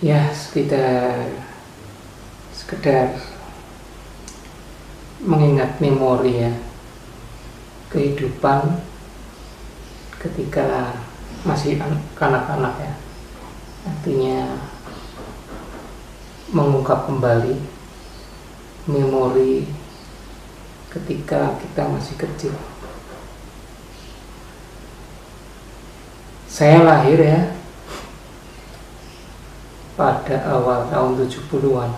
Ya, sekedar mengingat memori ya, kehidupan ketika masih kanak-kanak ya. Artinya mengungkap kembali memori ketika kita masih kecil. Saya lahir ya pada awal tahun 70-an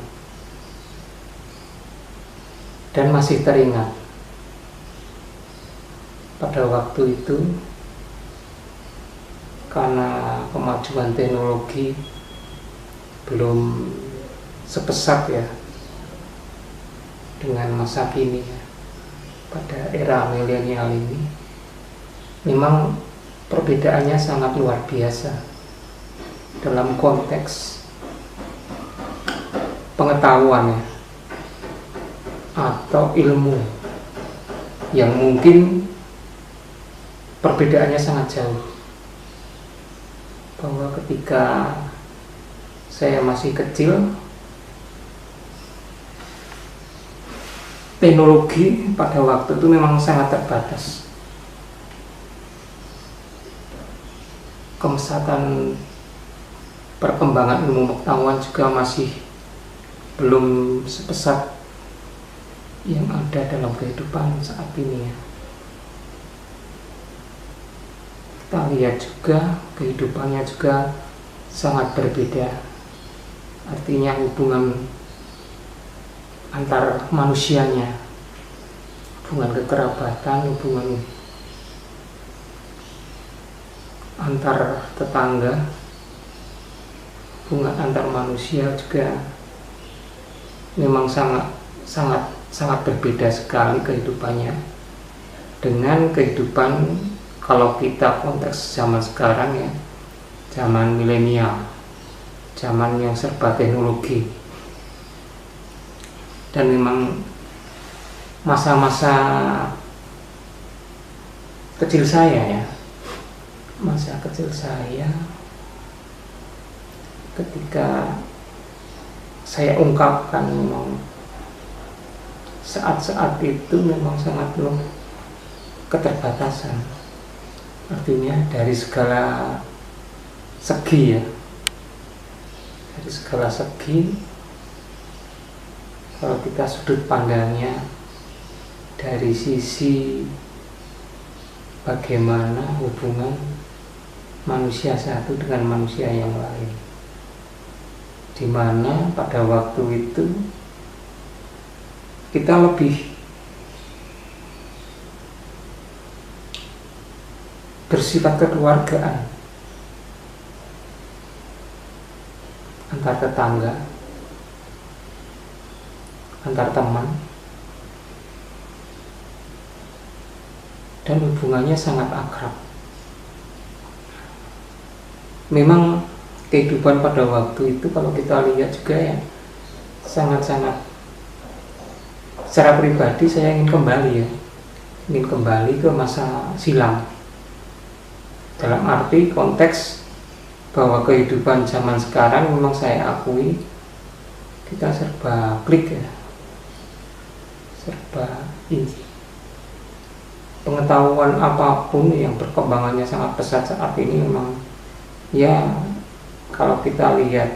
dan masih teringat pada waktu itu karena kemajuan teknologi belum sepesat ya dengan masa kini ya. Pada era milenial ini memang perbedaannya sangat luar biasa dalam konteks pengetahuan ya, atau ilmu yang mungkin perbedaannya sangat jauh. Bahwa ketika saya masih kecil, teknologi pada waktu itu memang sangat terbatas. Kemesatan perkembangan ilmu pengetahuan juga masih belum sepesat yang ada dalam kehidupan saat ini ya. Kita lihat juga kehidupannya juga sangat berbeda. Artinya hubungan antar manusianya, hubungan kekerabatan, hubungan antar tetangga, hubungan antar manusia juga memang sangat berbeda sekali kehidupannya dengan kehidupan kalau kita konteks zaman sekarang ya, zaman milenial, zaman yang serba teknologi. Dan memang masa-masa kecil saya ya, masa kecil saya ketika saya ungkapkan memang saat-saat itu memang sangat penuh keterbatasan. Artinya dari segala segi ya, dari segala segi. Kalau kita sudut pandangnya dari sisi bagaimana hubungan manusia satu dengan manusia yang lain, di mana pada waktu itu kita lebih bersifat kekeluargaan antar tetangga, antar teman, dan hubungannya sangat akrab. Memang kehidupan pada waktu itu kalau kita lihat juga ya sangat-sangat, secara pribadi saya ingin kembali ke masa silam, dalam arti konteks bahwa kehidupan zaman sekarang memang saya akui kita serba klik ya, serba ini. Pengetahuan apapun yang perkembangannya sangat pesat saat ini memang ya, kalau kita lihat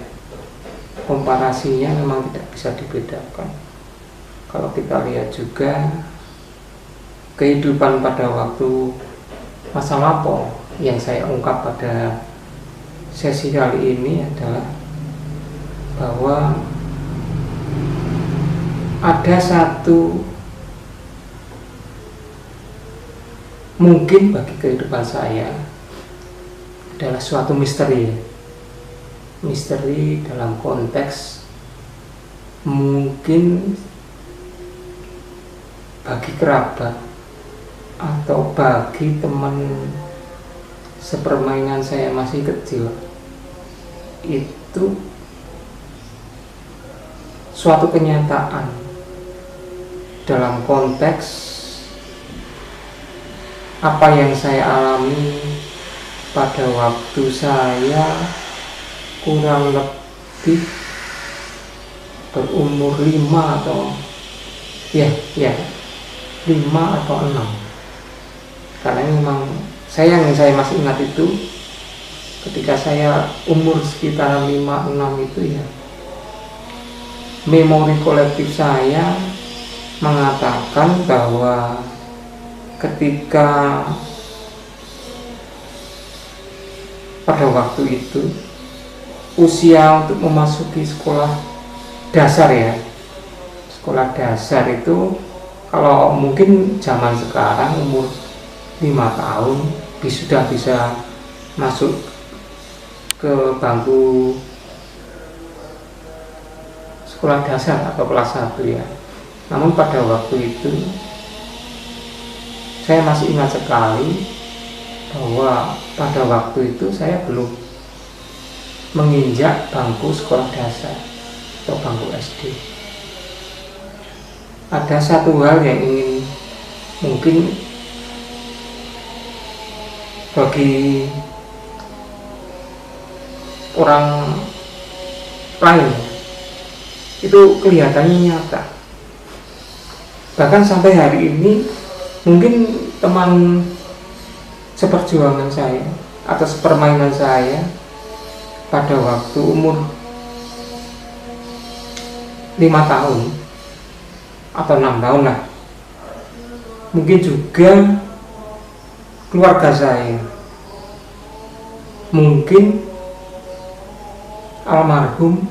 komparasinya memang tidak bisa dibedakan. Kalau kita lihat juga kehidupan pada waktu masa lampau yang saya ungkap pada sesi kali ini adalah bahwa ada satu, mungkin bagi kehidupan saya adalah suatu misteri dalam konteks mungkin bagi kerabat atau bagi teman sepermainan saya masih kecil, itu suatu kenyataan dalam konteks apa yang saya alami pada waktu saya kurang lebih lebih berumur 5 atau ya 5 atau 6. Karena memang yang saya masih ingat itu ketika saya umur sekitar 5-6 itu ya, memori kolektif saya mengatakan bahwa ketika pada waktu itu usia untuk memasuki sekolah dasar ya, sekolah dasar itu kalau mungkin zaman sekarang umur 5 tahun sudah bisa masuk ke bangku sekolah dasar atau kelas 1 ya. Namun pada waktu itu saya masih ingat sekali bahwa pada waktu itu saya belum menginjak bangku sekolah dasar atau bangku SD. Ada satu hal yang ingin mungkin bagi orang lain itu kelihatannya nyata. Bahkan sampai hari ini mungkin teman seperjuangan saya atau sepermainan saya pada waktu umur 5 tahun atau 6 tahun lah, mungkin juga keluarga saya, mungkin almarhum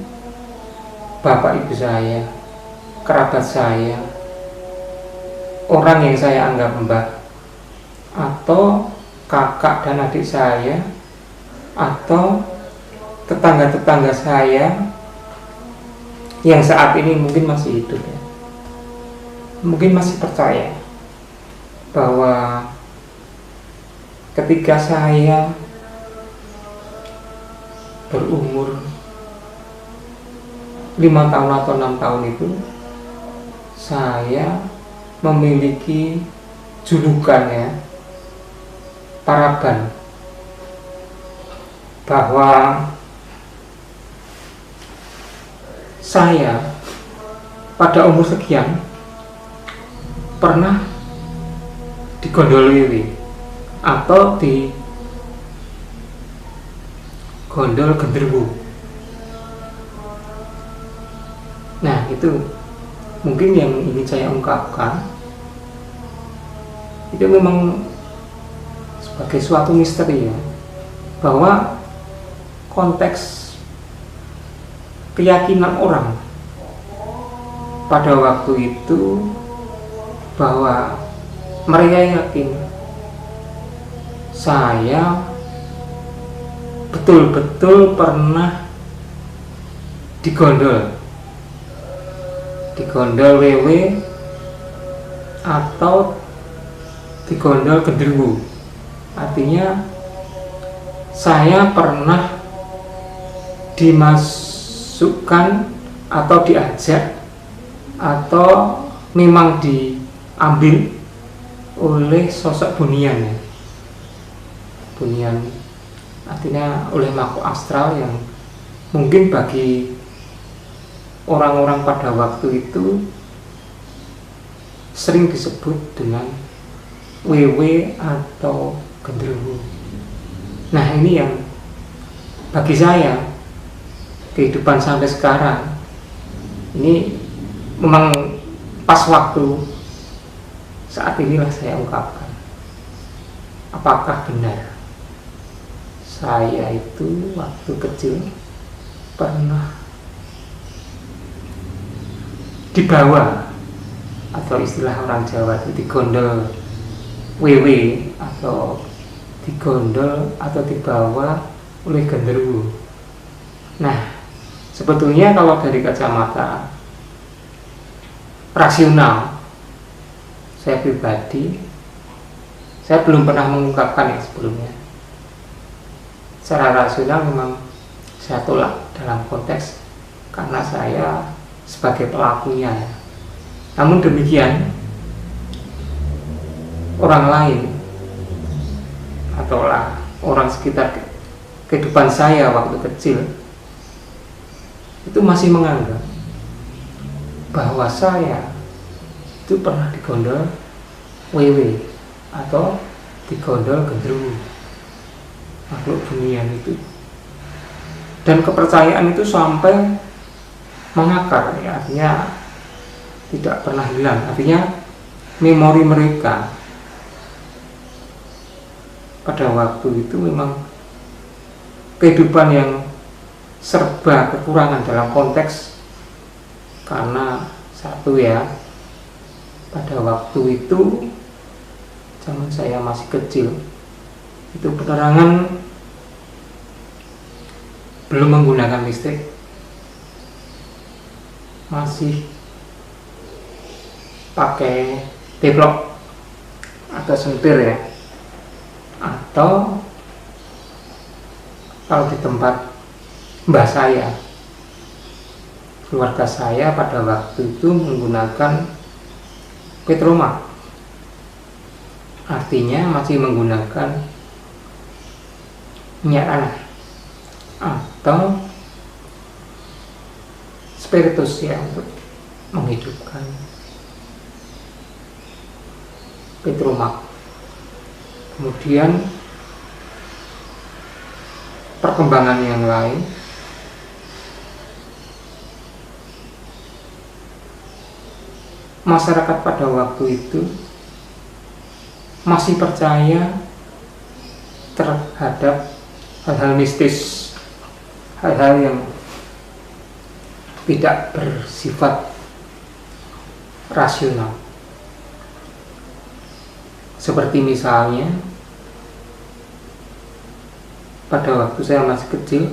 bapak ibu saya, kerabat saya, orang yang saya anggap mbah, atau kakak dan adik saya, atau tetangga-tetangga saya yang saat ini mungkin masih hidup ya, mungkin masih percaya bahwa ketika saya berumur 5 tahun atau 6 tahun itu, saya memiliki julukan ya, paraban, bahwa saya pada umur sekian pernah digondol wiwi atau digondol genderuwo. Nah, itu mungkin yang ingin saya ungkapkan. Itu memang sebagai suatu misteri ya, bahwa konteks keyakinan orang pada waktu itu bahwa mereka yakin saya betul-betul pernah digondol wewe atau digondol genderuwo. Artinya saya pernah dimasukkan atau diajak atau memang diambil oleh sosok bunian ya. Bunian artinya oleh makhluk astral yang mungkin bagi orang-orang pada waktu itu sering disebut dengan wewe atau genderuwo. Nah, ini yang bagi saya kehidupan sampai sekarang ini memang pas waktu saat inilah saya ungkapkan. Apakah benar saya itu waktu kecil pernah dibawa, atau istilah orang Jawa itu digondol wewe, atau digondol atau dibawa oleh genderuwo. Nah, sebetulnya kalau dari kacamata rasional, saya pribadi, saya belum pernah mengungkapkan yang sebelumnya. Secara rasional memang saya tolak dalam konteks karena saya sebagai pelakunya ya. Namun demikian, orang lain atau orang sekitar kehidupan saya waktu kecil itu masih menganggap bahwa saya itu pernah digondol wewe atau digondol gendruwo, makhluk bunian itu. Dan kepercayaan itu sampai mengakar, ya, artinya tidak pernah hilang. Artinya memori mereka pada waktu itu memang kehidupan yang serba kekurangan dalam konteks, karena satu ya, pada waktu itu zaman saya masih kecil itu penerangan belum menggunakan listrik, masih pakai teplok atau sentir ya, atau kalau di tempat mbah saya, keluarga saya pada waktu itu menggunakan petromak, artinya masih menggunakan minyak tanah atau spiritus ya untuk menghidupkan petromak. Kemudian perkembangan yang lain, masyarakat pada waktu itu masih percaya terhadap hal-hal mistis, hal-hal yang tidak bersifat rasional. Seperti misalnya pada waktu saya masih kecil,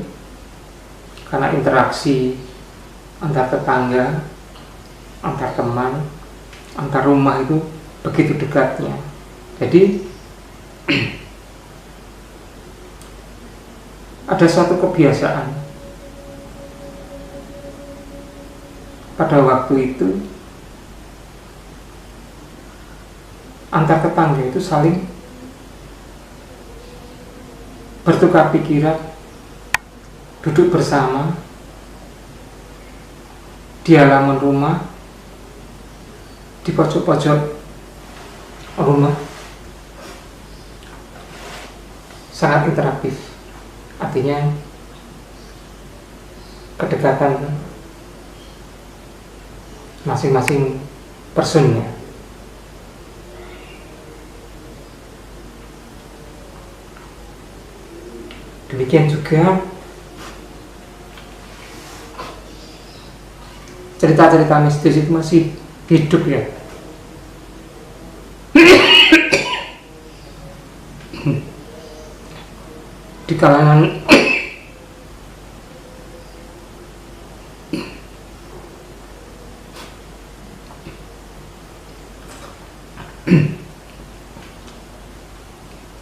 karena interaksi antar tetangga, antar teman, antar rumah itu begitu dekatnya. Jadi ada suatu kebiasaan pada waktu itu, antar tetangga itu saling bertukar pikiran, duduk bersama di halaman rumah, di pojok-pojok rumah, sangat interaktif. Artinya kedekatan masing-masing personnya. Demikian juga cerita-cerita mistis itu masih hidup ya. Di kalangan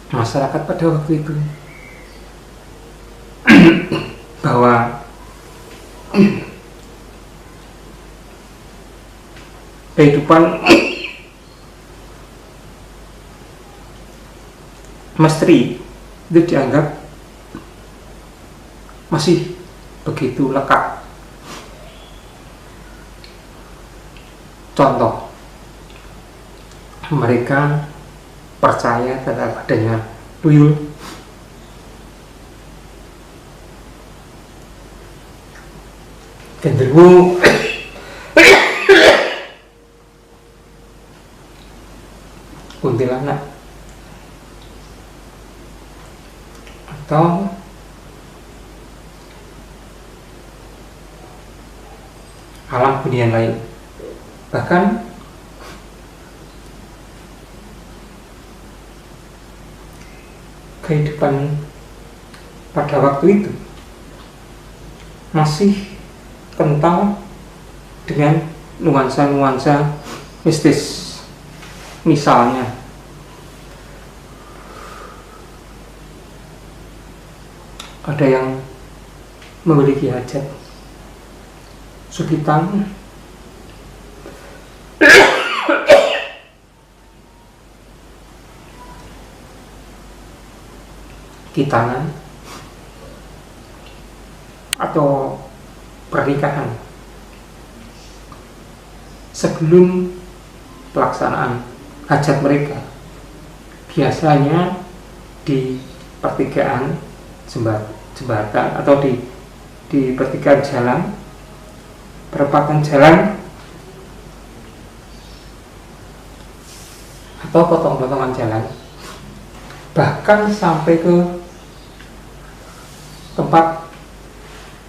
masyarakat pada waktu itu, bahwa kehidupan misteri itu dianggap masih begitu lekat. Contoh, mereka percaya terhadap adanya tuyul, genderuwo, kuntilanak, atau alam bunian lain. Bahkan kehidupan pada waktu itu masih kental dengan nuansa-nuansa mistis. Misalnya ada yang memiliki hajat sukitan, kitanan, atau pernikahan, sebelum pelaksanaan hajat mereka, biasanya di pertigaan jembatan atau di pertigaan jalan, perempatan jalan atau potong-potongan jalan, bahkan sampai ke tempat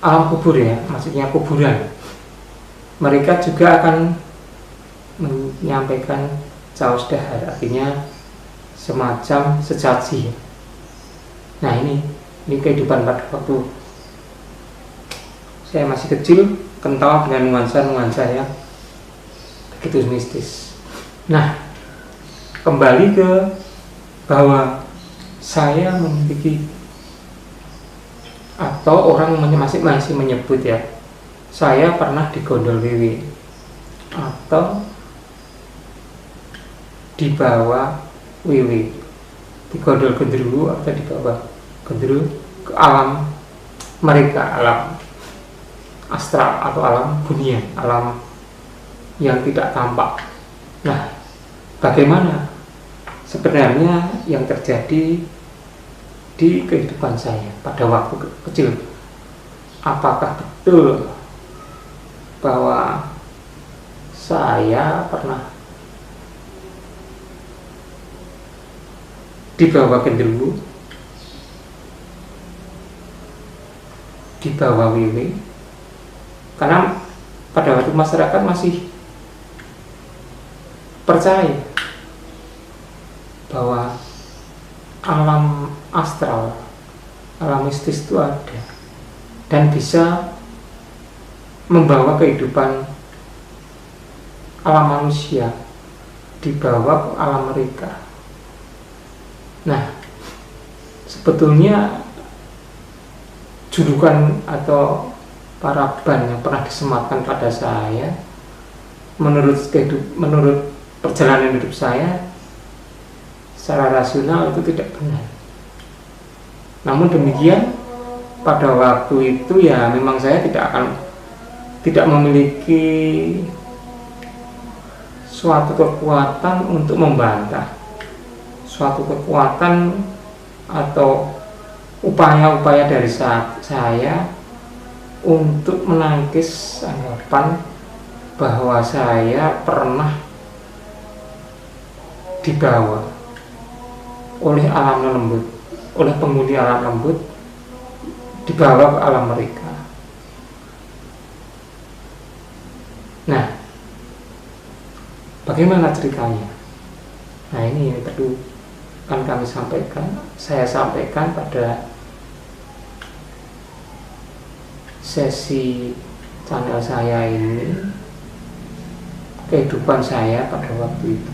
alam kubur ya, maksudnya kuburan, mereka juga akan menyampaikan caos dahar, artinya semacam sesaji. Nah ini kehidupan pada waktu saya masih kecil, kental dengan nuansa-nuansa yang begitu mistis. Nah, kembali ke bahwa saya memiliki, atau orang masih menyebut ya, saya pernah digondol wiwi atau dibawa wiwi, digondol gendruwo atau dibawa gendruwo ke alam mereka, alam astral atau alam dunia, alam yang tidak tampak. Nah, bagaimana sebenarnya yang terjadi di kehidupan saya pada waktu kecil? Apakah betul bahwa saya pernah dibawa gendruwo, dibawa wiwi? Karena pada waktu masyarakat masih percaya bahwa alam astral, alam mistis itu ada dan bisa membawa kehidupan alam manusia, dibawa ke alam mereka. Nah, sebetulnya julukan atau paraban yang pernah disematkan pada saya, menurut perjalanan hidup saya, secara rasional itu tidak benar. Namun demikian, pada waktu itu ya memang saya tidak memiliki suatu kekuatan untuk membantah, suatu kekuatan atau upaya-upaya dari saya untuk menangkis anggapan bahwa saya pernah dibawa oleh alam lembut, oleh penghuni alam lembut, dibawa ke alam mereka. Nah, bagaimana ceritanya? Nah, ini yang perlu kan kami sampaikan, saya sampaikan pada sesi channel saya ini, kehidupan saya pada waktu itu.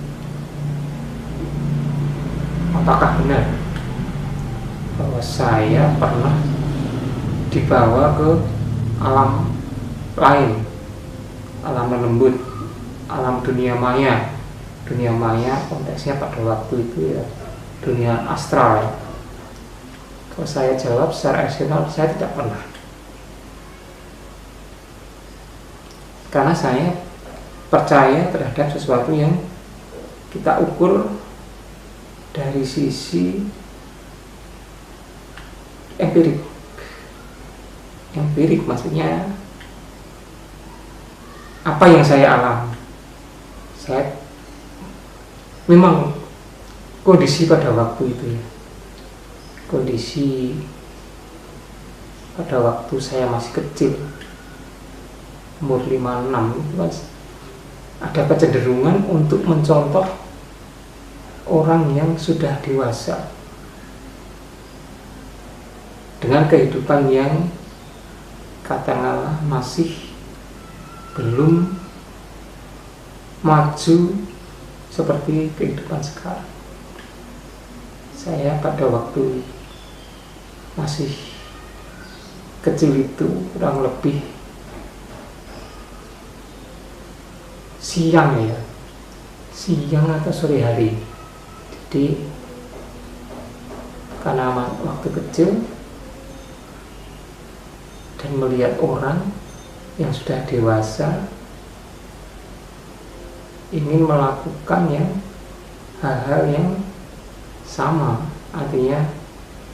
Apakah benar bahwa saya pernah dibawa ke alam lain, alam lembut, alam dunia maya? Dunia maya konteksnya pada waktu itu ya dunia astral. Kalau saya jawab secara rasional, saya tidak pernah. Karena saya percaya terhadap sesuatu yang kita ukur dari sisi empirik. Empirik maksudnya apa yang saya alami. Saya memang kondisi pada waktu itu ya, kondisi pada waktu saya masih kecil, umur 5-6 itu kan ada kecenderungan untuk mencontoh orang yang sudah dewasa dengan kehidupan yang katakanlah masih belum maju seperti kehidupan sekarang. Saya pada waktu masih kecil itu kurang lebih siang ya, siang atau sore hari. Jadi karena waktu kecil dan melihat orang yang sudah dewasa ingin melakukan hal-hal yang sama, artinya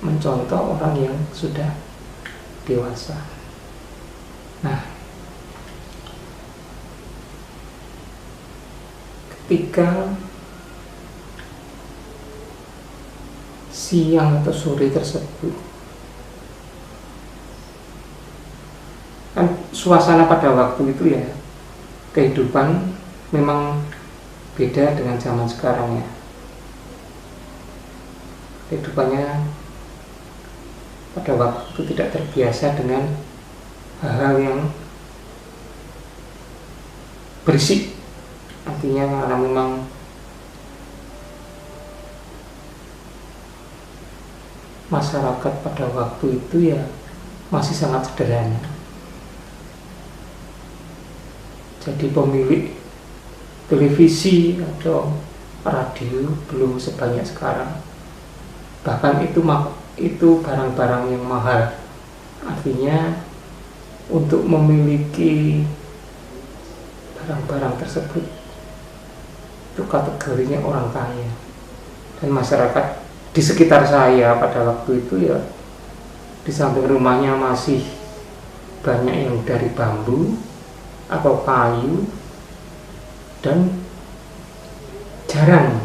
mencontoh orang yang sudah dewasa. Nah, ketika siang atau sore tersebut, kan suasana pada waktu itu kehidupan memang beda dengan zaman sekarang kehidupannya pada waktu itu tidak terbiasa dengan hal-hal yang berisik, artinya karena memang masyarakat pada waktu itu masih sangat sederhana. Jadi pemilik televisi atau radio belum sebanyak sekarang. Bahkan itu barang-barang yang mahal. Artinya untuk memiliki barang-barang tersebut itu kategorinya orang kaya. Dan masyarakat di sekitar saya pada waktu itu di samping rumahnya masih banyak yang dari bambu atau kayu, dan jarang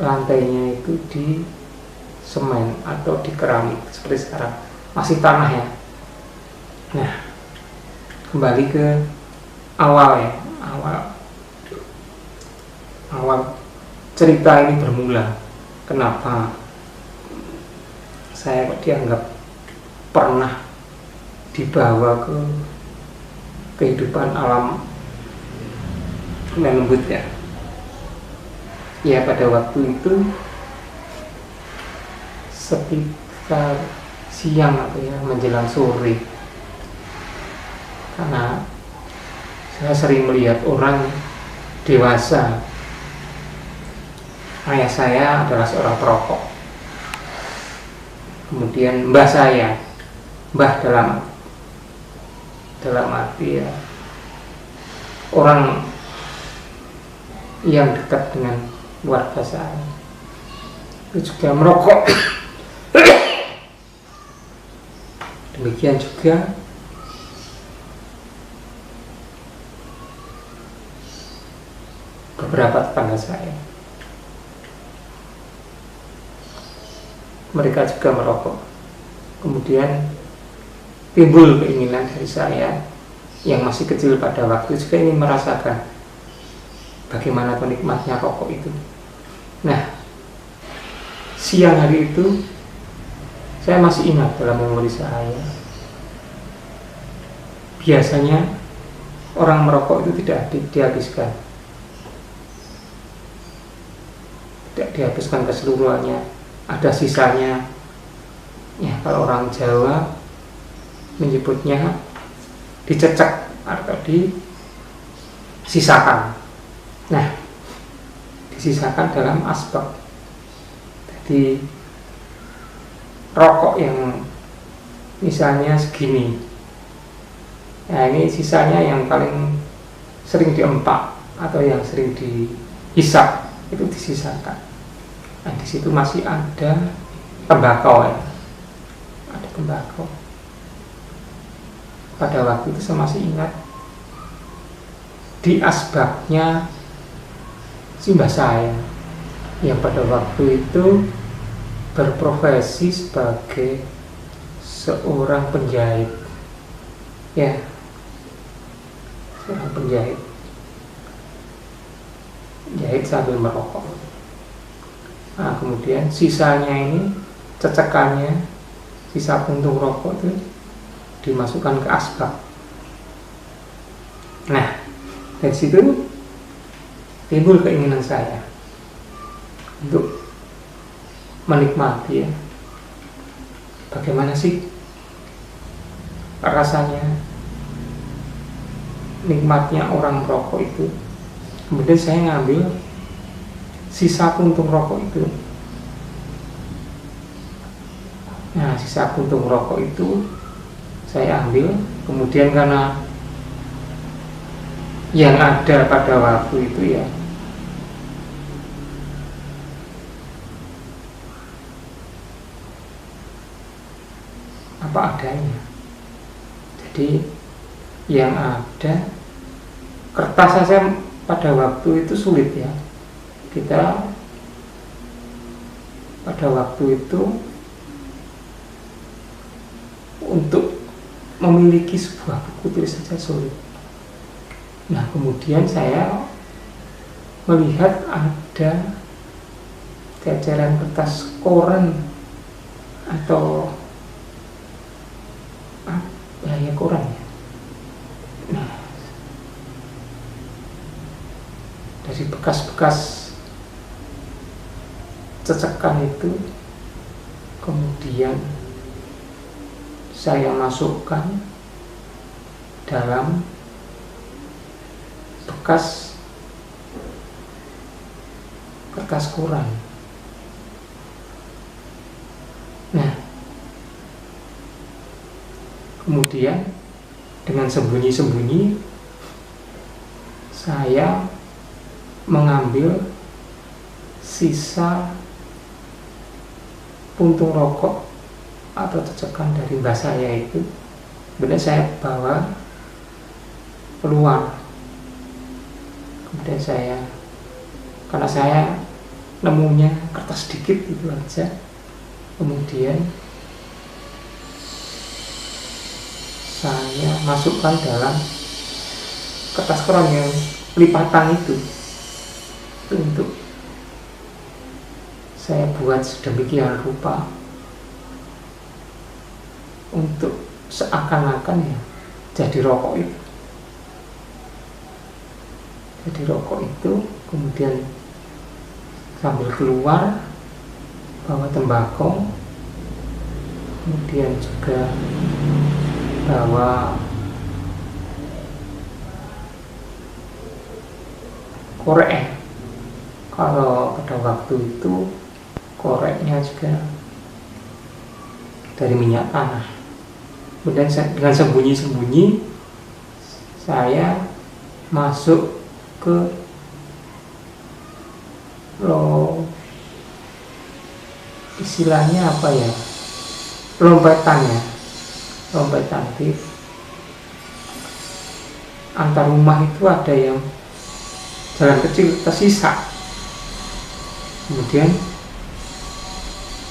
lantainya itu di semen atau di keramik seperti sekarang, masih tanah Nah, kembali ke awal awal cerita ini bermula. Kenapa saya dianggap pernah dibawa ke kehidupan alam lembut pada waktu itu sekitar siang atau menjelang sore, karena saya sering melihat orang dewasa. Ayah saya adalah seorang perokok, kemudian mbah saya, dalam arti orang yang dekat dengan keluarga saya itu juga merokok. Demikian juga beberapa tetangga saya, mereka juga merokok. Kemudian timbul keinginan dari saya yang masih kecil pada waktu juga ingin merasakan bagaimana nikmatnya rokok itu. Nah, siang hari itu saya masih ingat dalam memori saya, biasanya orang merokok itu tidak dihabiskan, tidak dihabiskan keseluruhannya, ada sisanya. Kalau orang Jawa menyebutnya dicecek atau disisakan. Nah, disisakan dalam asbak. Jadi rokok yang misalnya segini, ini sisanya yang paling sering diempak atau yang sering dihisap itu disisakan. Nah, di situ masih ada tembakau ada tembakau. Pada waktu itu saya masih ingat di asbaknya simbah saya yang pada waktu itu berprofesi sebagai seorang penjahit, seorang penjahit, jahit sambil merokok. Nah, kemudian sisanya ini, cecekannya, sisa puntung rokok itu dimasukkan ke asbak. Nah, dari situ timbul keinginan saya untuk menikmati bagaimana sih rasanya nikmatnya orang merokok itu. Kemudian saya ngambil sisa puntung rokok itu. Nah, sisa puntung rokok itu saya ambil. Kemudian karena yang ada pada waktu itu ya apa adanya, jadi yang ada kertas saja pada waktu itu sulit ya. Kita pada waktu itu untuk memiliki sebuah buku tulis saja sulit. Nah, kemudian saya melihat ada jajaran kertas koran atau ya koran ya. Nah, dari bekas-bekas cecekan itu kemudian saya masukkan dalam bekas kertas koran. Nah, kemudian dengan sembunyi-sembunyi saya mengambil sisa puntung rokok atau cecekan dari mbah saya itu, kemudian saya bawa keluar. Kemudian saya, karena saya nemunya kertas sedikit itu aja, kemudian saya masukkan dalam kertas koran yang lipatan itu untuk saya buat sedemikian rupa untuk seakan-akan ya jadi rokok itu. Jadi rokok itu kemudian sambil keluar bawa tembakau, kemudian juga bawa korek. Kalau pada waktu itu koreknya juga dari minyak tanah. Kemudian dengan sembunyi-sembunyi saya masuk ke istilahnya apa ya, lompetan di antar rumah itu ada yang jalan kecil tersisa.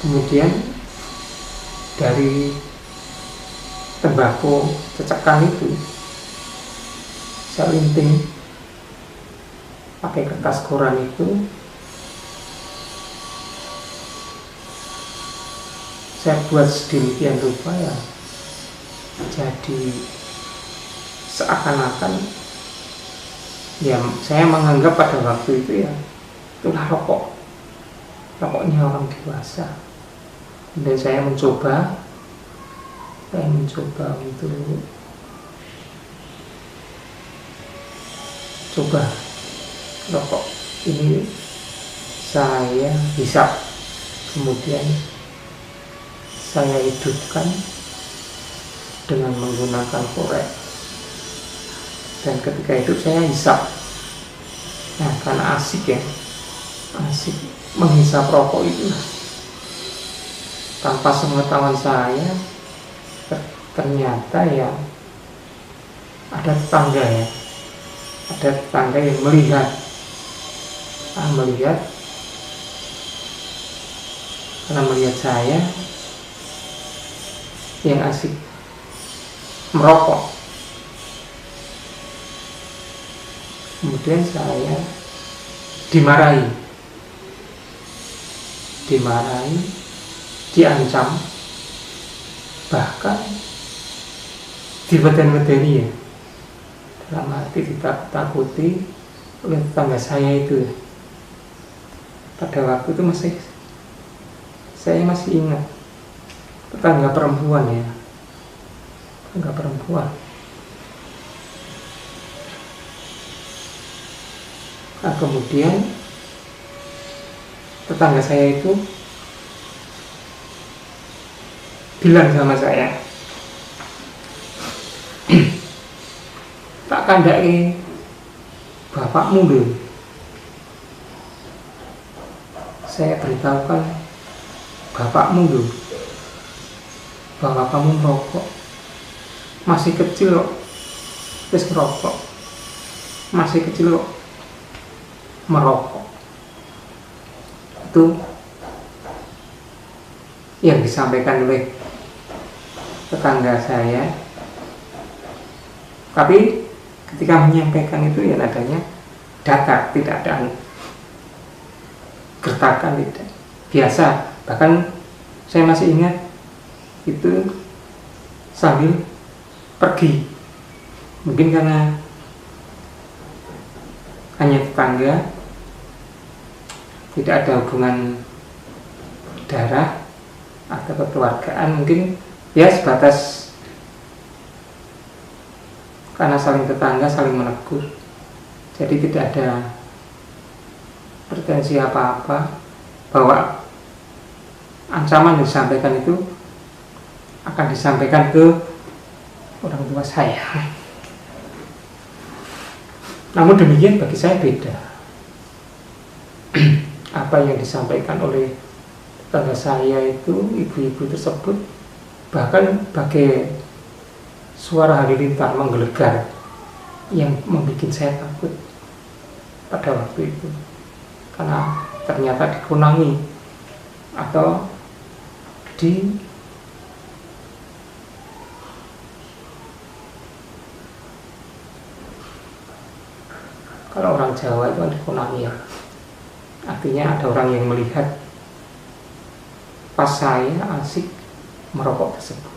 Kemudian dari tembakau cecekan itu saya linting pakai kertas koran itu, saya buat sedemikian rupa ya jadi seakan-akan ya saya menganggap pada waktu itu ya itulah rokoknya orang dewasa. Dan saya mencoba untuk coba rokok ini saya hisap, kemudian saya hidupkan dengan menggunakan korek, dan ketika itu saya hisap. Nah, karena asik menghisap rokok itu tanpa sepengetahuan saya, ternyata ya ada tetangga yang melihat karena melihat saya yang asik merokok. Kemudian saya dimarahi, diancam, bahkan dibeden-bedeni ya, dalam arti ditakut-takuti oleh tetangga saya itu. Pada waktu itu saya masih ingat, tetangga perempuan. Nah, kemudian tetangga saya itu bilang sama saya, tak kandhake bapakmu lho. Saya beritahukan bapakmu lho bahwa kamu merokok, masih kecil kok wis ngerokok, masih kecil kok merokok. Itu yang disampaikan oleh tetangga saya. Tapi ketika menyampaikan itu ya nadanya datar, tidak ada gertakan, tidak biasa. Bahkan saya masih ingat itu sambil pergi, mungkin karena hanya tetangga, tidak ada hubungan darah atau kekeluargaan, mungkin ya sebatas karena saling tetangga, saling menegur. Jadi tidak ada pretensi apa-apa bahwa ancaman yang disampaikan itu akan disampaikan ke orang tua saya. Namun demikian bagi saya beda. Apa yang disampaikan oleh tetangga saya itu, ibu-ibu tersebut, bahkan bagai suara halilintar menggelegar yang membuat saya takut pada waktu itu, karena ternyata dikunangi atau kalau orang Jawa itu dikunangi ya, artinya ada orang yang melihat pas saya asik merokok tersebut,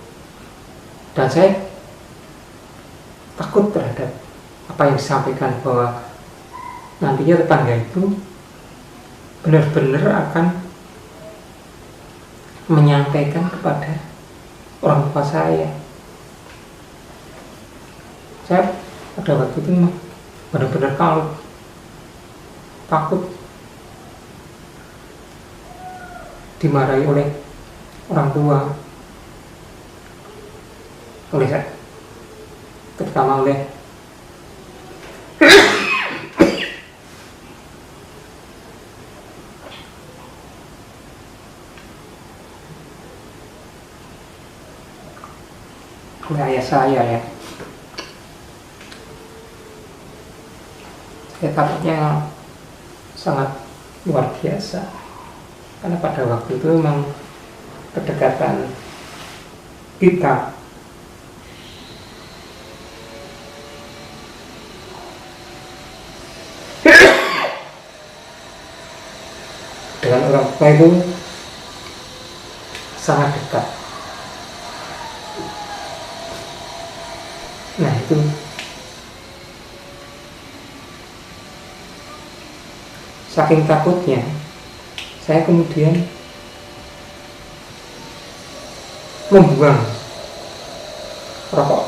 dan saya takut terhadap apa yang disampaikan bahwa nantinya tetangga itu benar-benar akan menyampaikan kepada orang tua saya. Saya pada waktu itu benar-benar takut dimarahi oleh orang tua, oleh saya, terutama oleh ayah saya ya. Saya takutnya sangat luar biasa, karena pada waktu itu memang kedekatan kita dengan orang tua itu sangat dekat. Nah itu saking takutnya saya kemudian membuang rokok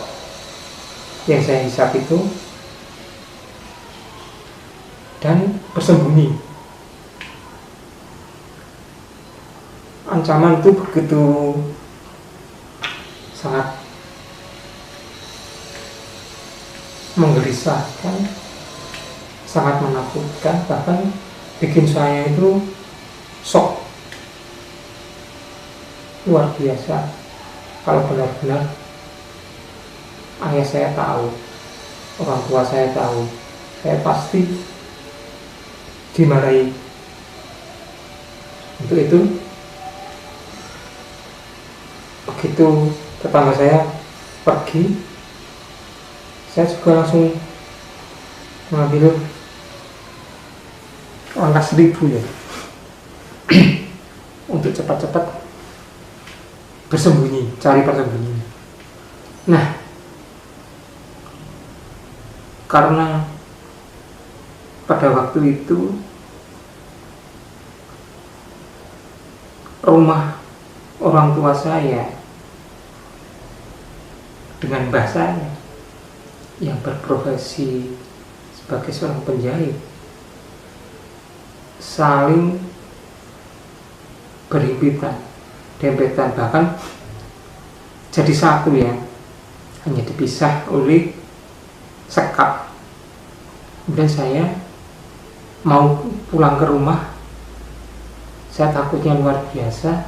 yang saya hisap itu dan bersembunyi. Ancaman itu begitu sangat menggelisahkan, sangat menakutkan, bahkan bikin saya itu shock luar biasa. Kalau benar-benar ayah saya tahu, orang tua saya tahu, saya pasti dimarahi. Untuk itu begitu tetangga saya pergi, saya juga langsung mengambil langkah 1000 ya untuk cepat-cepat bersembunyi, cari persembunyian. Nah, karena pada waktu itu rumah orang tua saya dengan mbah saya yang berprofesi sebagai seorang penjahit saling berhimpitan, dempetan, bahkan jadi satu ya, hanya dipisah oleh sekap Kemudian saya mau pulang ke rumah, saya takutnya luar biasa.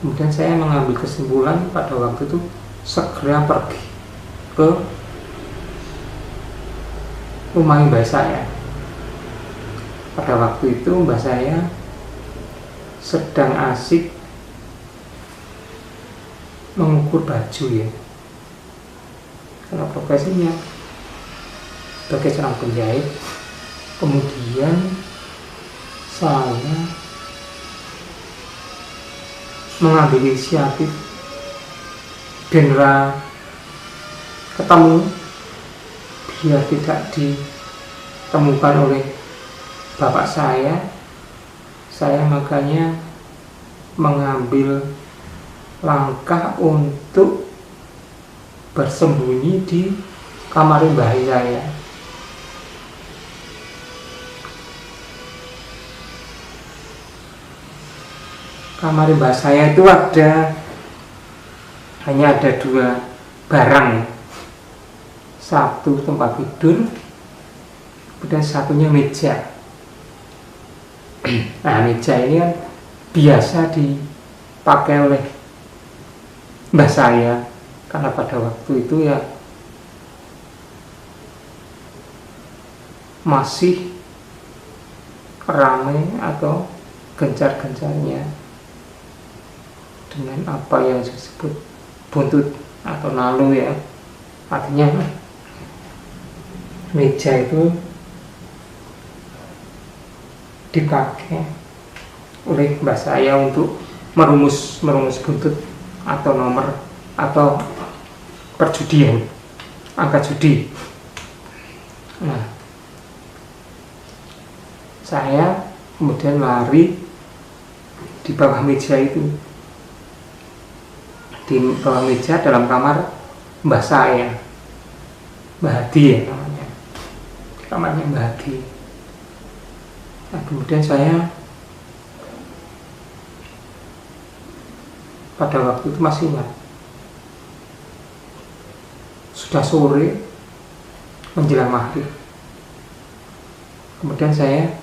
Kemudian saya mengambil kesimpulan pada waktu itu segera pergi ke rumah mbah saya. Pada waktu itu mbah saya sedang asik mengukur baju ya, karena profesinya sebagai seorang penjahit. Kemudian saya mengambil inisiatif genre ketemu biar tidak ditemukan oleh bapak saya makanya mengambil langkah untuk bersembunyi di kamar mbah saya. Kamar mbah saya itu hanya ada 2 barang ya. Satu tempat tidur, kemudian satunya meja. Nah, meja ini kan biasa dipakai oleh mbah saya karena pada waktu itu ya masih ramai atau gencar-gencarnya dengan apa yang disebut buntut atau nalu ya. Artinya meja itu dipakai oleh mbah saya untuk merumus buntut atau nomor atau perjudian, angka judi. Nah, saya kemudian lari di bawah meja itu, di bawah meja dalam kamar mbah saya, Mbah Hadi ya namanya, kamarnya Mbah Hadi. Nah, kemudian saya pada waktu itu masih ingat, sudah sore menjelang maghrib. Kemudian saya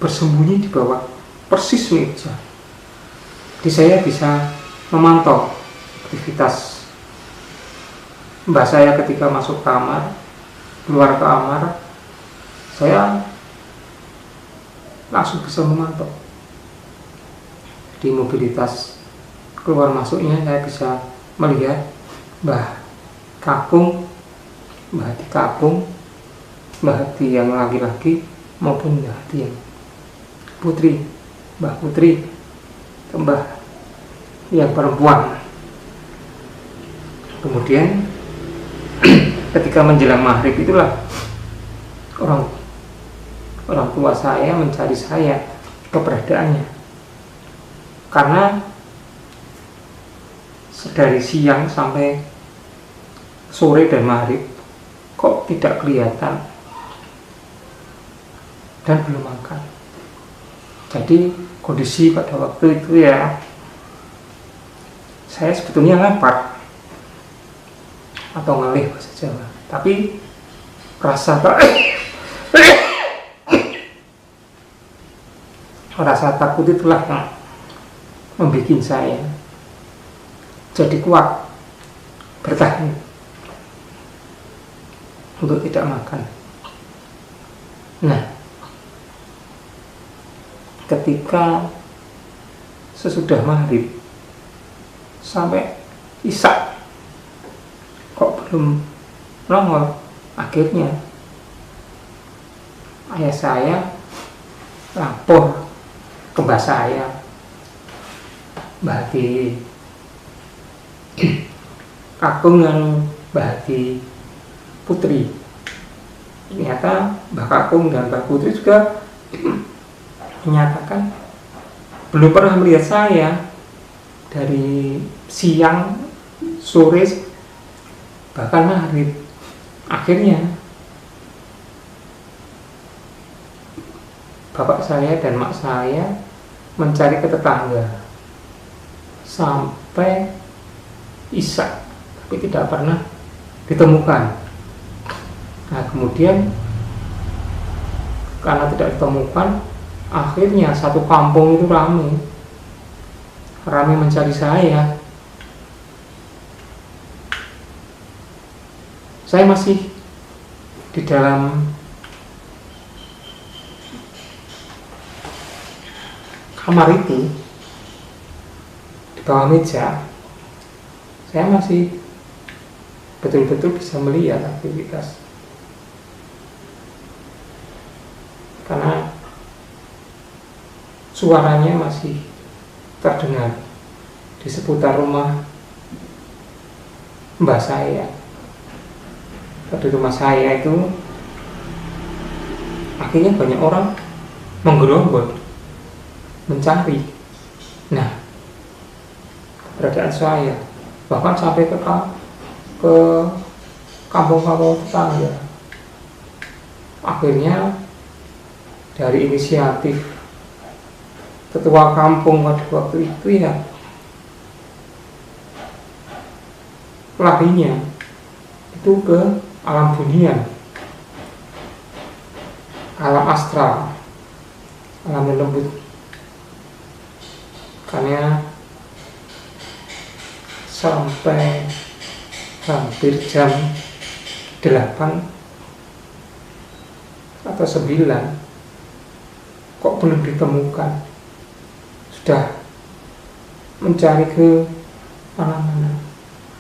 bersembunyi di bawah persis meja. Jadi saya bisa memantau aktivitas mbah saya ketika masuk kamar, keluar kamar, saya langsung bisa memantau. Di mobilitas keluar masuknya saya bisa melihat Mbah Kakung, Mbah Hadi Kakung, Mbah Hadi yang laki-laki maupun Mbah Hadi yang putri, Mbah Putri, Mbah yang perempuan. Kemudian ketika menjelang maghrib itulah orang tua saya mencari saya keberadaannya, karena dari siang sampai sore dan maghrib kok tidak kelihatan dan belum makan. Jadi kondisi pada waktu itu ya, saya sebetulnya lapar atau ngalih bahasa Jawa, tapi rasa takut itulah yang membuat saya jadi kuat bertahan untuk tidak makan. Nah, ketika sesudah maghrib sampai isya kok belum nongol, akhirnya ayah saya lapor ke mbah saya, Mbah Hadi Kakung dan Mbah Hadi Putri. Ternyata Mbah Kakung dan Mbah Putri juga menyatakan belum pernah melihat saya dari siang, sore, bahkan maghrib. Akhirnya bapak saya dan mak saya mencari ke tetangga sampai isya, tapi tidak pernah ditemukan. Nah, kemudian Karena tidak ditemukan, akhirnya satu kampung itu ramai mencari saya. Saya masih di dalam kamar itu, di bawah meja, saya masih betul-betul bisa melihat aktivitas. Karena suaranya masih terdengar di seputar rumah mbah saya. Di rumah saya itu akhirnya banyak orang menggerombol mencari. Nah, keberadaan saya bahkan sampai ke kampung-kampung tetangga. Akhirnya dari inisiatif ketua kampung pada waktu itu ya, larinya itu ke alam dunia, alam astral, alam lembut. Karena sampai hampir jam 8 atau 9 kok belum ditemukan. Sudah mencari ke mana-mana,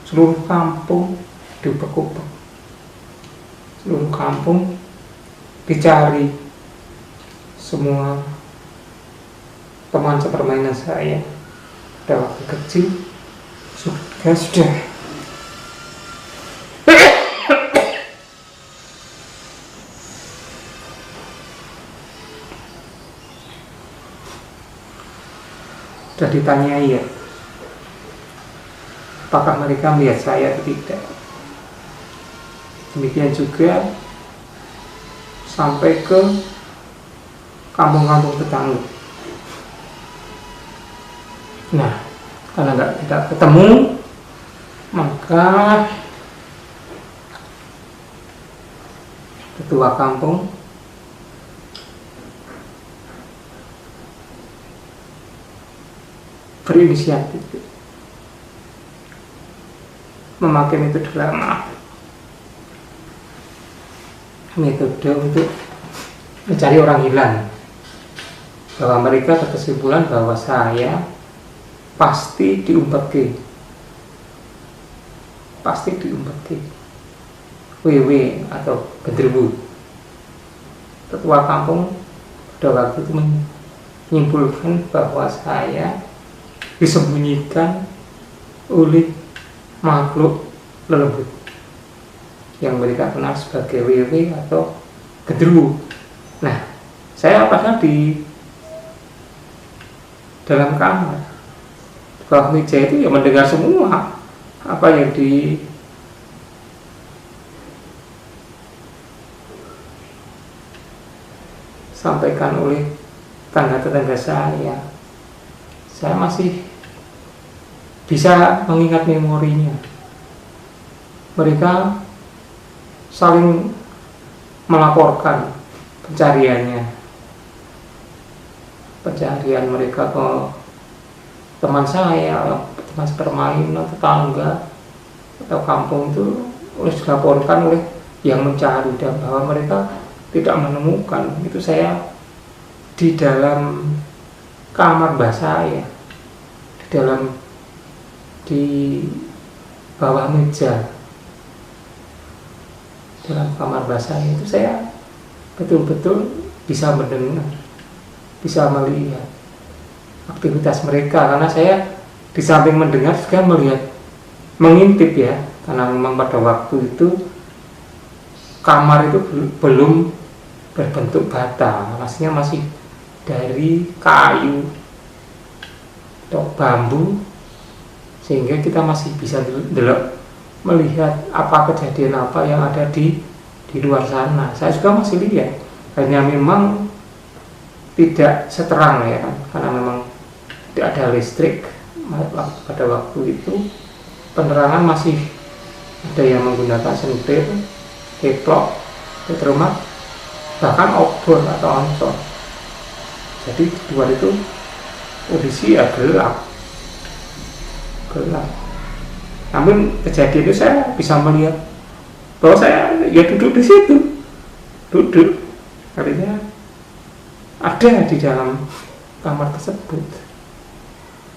seluruh kampung diubek-ubek, seluruh kampung dicari. Semua teman sepermainan saya pada waktu kecil sudah ditanyai ya, apakah mereka melihat saya atau tidak. Demikian juga sampai ke kampung-kampung tetangga. Nah, karena tidak ketemu, maka ketua kampung berinisiatif memakai metode lama, metode untuk mencari orang hilang, bahwa mereka berkesimpulan bahwa saya pasti diumpeti WW atau genderuwo. Ketua kampung pada waktu itu menyimpulkan bahwa saya disembunyikan oleh makhluk lembut yang mereka kenal sebagai WW atau genderuwo. Nah, saya padahal di dalam kamar, bawah meja itu ya mendengar semua apa yang disampaikan oleh tetangga-tetangga saya. Saya masih bisa mengingat memorinya. Mereka saling melaporkan pencarian mereka ke teman saya, teman sepermainan, tetangga atau kampung itu dilaporkan oleh yang mencari, dan bahwa mereka tidak menemukan. Itu saya di dalam kamar mbah saya, di bawah meja dalam kamar mbah saya itu saya betul-betul bisa mendengar, bisa melihat aktivitas mereka. Karena saya di samping mendengar juga melihat, mengintip ya, karena memang pada waktu itu kamar itu belum berbentuk bata, maksudnya masih dari kayu atau bambu, sehingga kita masih bisa melihat apa kejadian apa yang ada di luar sana. Saya juga masih lihat, hanya memang tidak seterang ya kan, karena memang tidak ada listrik pada waktu itu. Penerangan masih ada yang menggunakan sentir, keplok, petromak, bahkan obor atau oncor. Jadi di luar itu kondisi ya gelap. Namun kejadian itu saya bisa melihat bahwa saya ya duduk di situ, artinya ada di dalam kamar tersebut.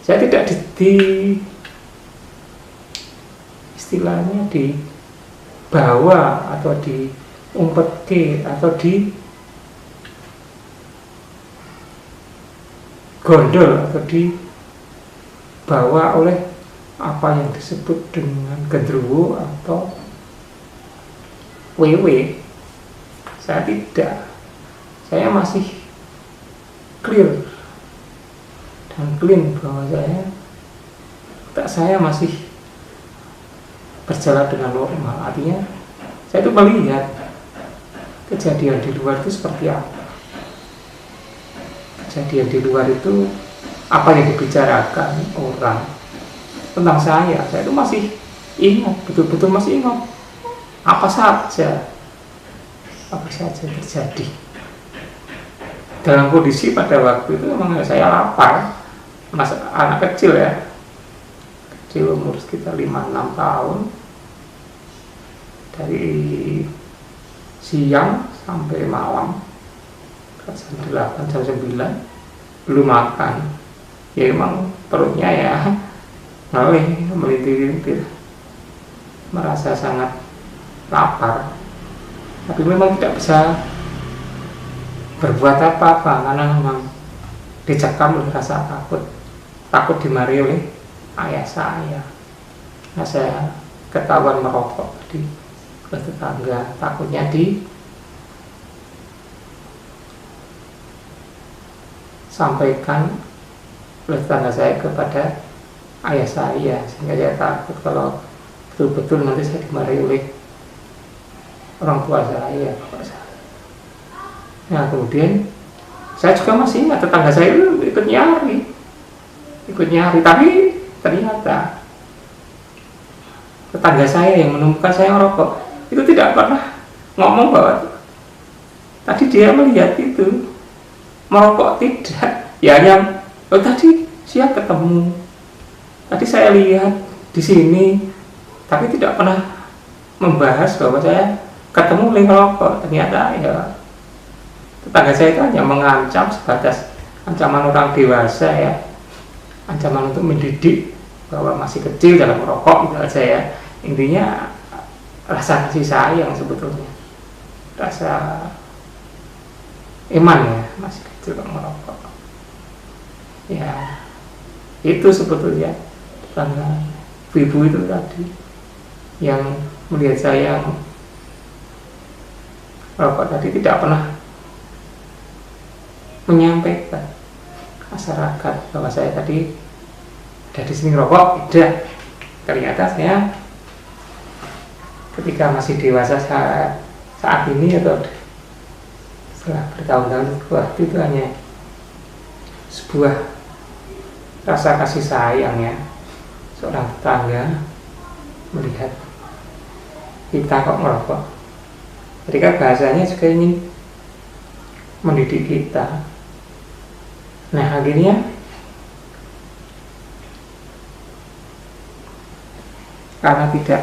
Saya tidak di istilahnya dibawa atau diumpet atau di gondol atau dibawa oleh apa yang disebut dengan genderuwo atau WW. Saya tidak, saya masih clear dan clean bahwa saya masih berjalan dengan normal. Artinya saya itu melihat kejadian di luar itu seperti apa. Kejadian di luar itu apa yang dibicarakan orang tentang saya itu masih ingat, betul-betul masih ingat apa saja terjadi. Dalam kondisi pada waktu itu memang saya lapar, anak kecil ya, kecil umur sekitar 5-6 tahun, dari siang sampai malam jam 8, jam 9 belum makan. Ya emang perutnya ya ngelih, melintir-lintir, merasa sangat lapar, tapi memang tidak bisa berbuat apa-apa karena memang dicekam oleh rasa takut dimarahi oleh ayah saya. Nah, saya ketahuan merokok di tetangga, takutnya disampaikan oleh tetangga saya kepada ayah saya, sehingga saya takut kalau betul-betul nanti saya dimarahi oleh orang tua saya, bapak saya. Nah, kemudian saya juga masih ingat tetangga saya itu ikut nyari, tapi ternyata tetangga saya yang menemukan saya merokok itu tidak pernah ngomong bahwa tadi dia melihat itu merokok, tidak. Ya hanya tadi siap ketemu, tadi saya lihat di sini, tapi tidak pernah membahas bahwa saya ketemu oleh merokok. Ternyata ya tetangga saya itu hanya mengancam sebatas ancaman orang dewasa ya, ancaman untuk mendidik bahwa masih kecil dalam merokok gitu aja ya. Intinya rasa kasih sayang sebetulnya, rasa iman ya, masih kecil kalau merokok ya. Itu sebetulnya tetangga ibu itu tadi yang melihat saya merokok tadi tidak pernah menyampaikan masyarakat bahwa saya tadi ada di sini rokok, tidak. Ternyata saya ketika masih dewasa saat ini atau setelah bertahun-tahun waktu itu hanya sebuah rasa kasih sayang ya, seorang tetangga melihat kita kok merokok. Ketika bahasanya juga ingin mendidik kita. Nah, akhirnya karena tidak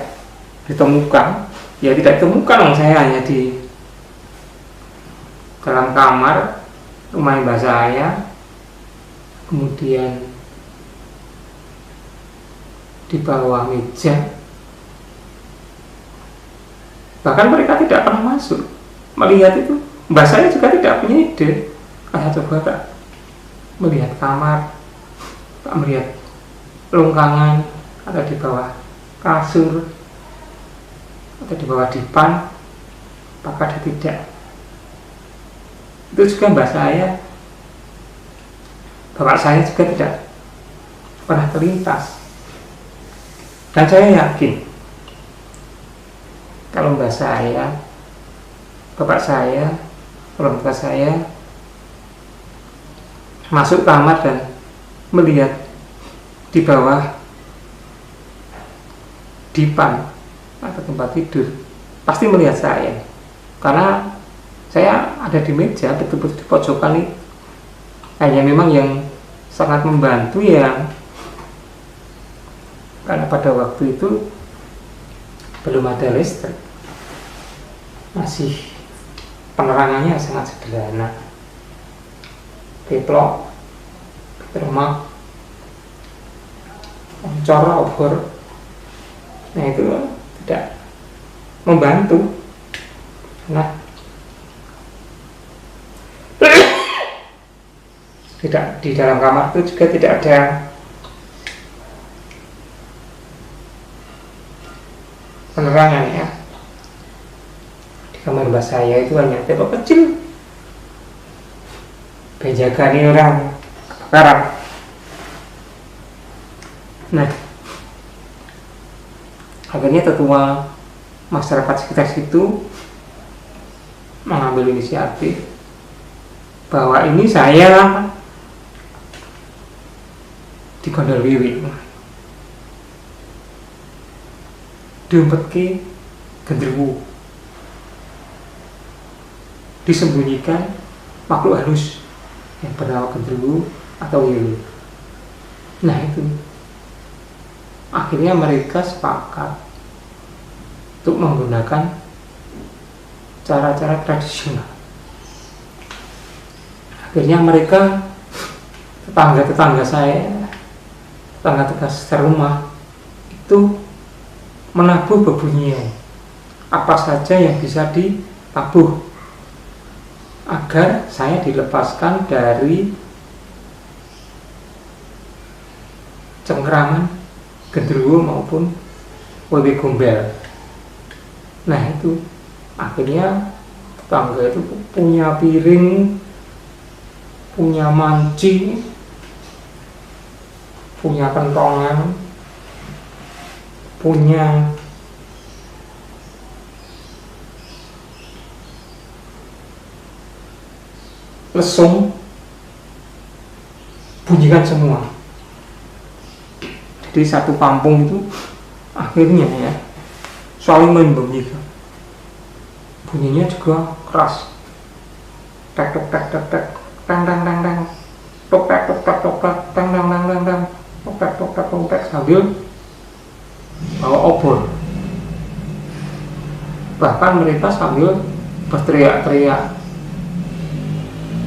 ditemukan, ya tidak ditemukan dong, saya hanya di dalam kamar rumah mbak saya, kemudian di bawah meja, bahkan mereka tidak pernah masuk melihat itu. Mbak saya juga tidak punya ide, coba tak melihat kamar, tak melihat longgangan atau di bawah kasur atau di bawah dipan, apakah dia tidak. Itu juga mbak saya, bapak saya juga tidak pernah terlintas. Dan saya yakin kalau mbak saya, bapak saya, orang tua saya masuk kamar dan melihat di bawah dipan atau tempat tidur, pasti melihat saya, karena Saya ada di meja, betul-betul di pojokan itu. Hanya memang yang sangat membantu ya, karena pada waktu itu belum ada listrik, masih penerangannya sangat sederhana, keplok, termak, oncor, obor. Nah itu tidak membantu. Nah, tidak, di dalam kamar itu juga tidak ada penerangan ya. Di kamar mbak saya itu hanya tembok kecil, penjaga ini orang kebakaran. Nah, akhirnya tetua masyarakat sekitar situ mengambil inisiatif bahwa ini saya di Gondol Wiwi diumpet ke genderuwo, disembunyikan makhluk halus yang bernama genderuwo atau wiwi. Nah itu akhirnya mereka sepakat untuk menggunakan cara-cara tradisional. Akhirnya mereka, tetangga-tetangga saya, tetangga-tetangga serumah itu menabuh bebunyian apa saja yang bisa ditabuh agar saya dilepaskan dari cengkeraman genderuwo maupun wewe gombel. Nah itu akhirnya tetangga itu punya piring, punya manci, punya kentongan, punya lesung, bunyikan semua. Jadi satu kampung itu akhirnya ya saling membunyikan. Bunyinya juga keras, tek tek tek tek tek, tang tang tang tang, tok tek tok tek tok tek, tang tang tang tang tang, tok tek tok tek tok tek, sambil bawa obor. Bahkan mereka sambil berteriak-teriak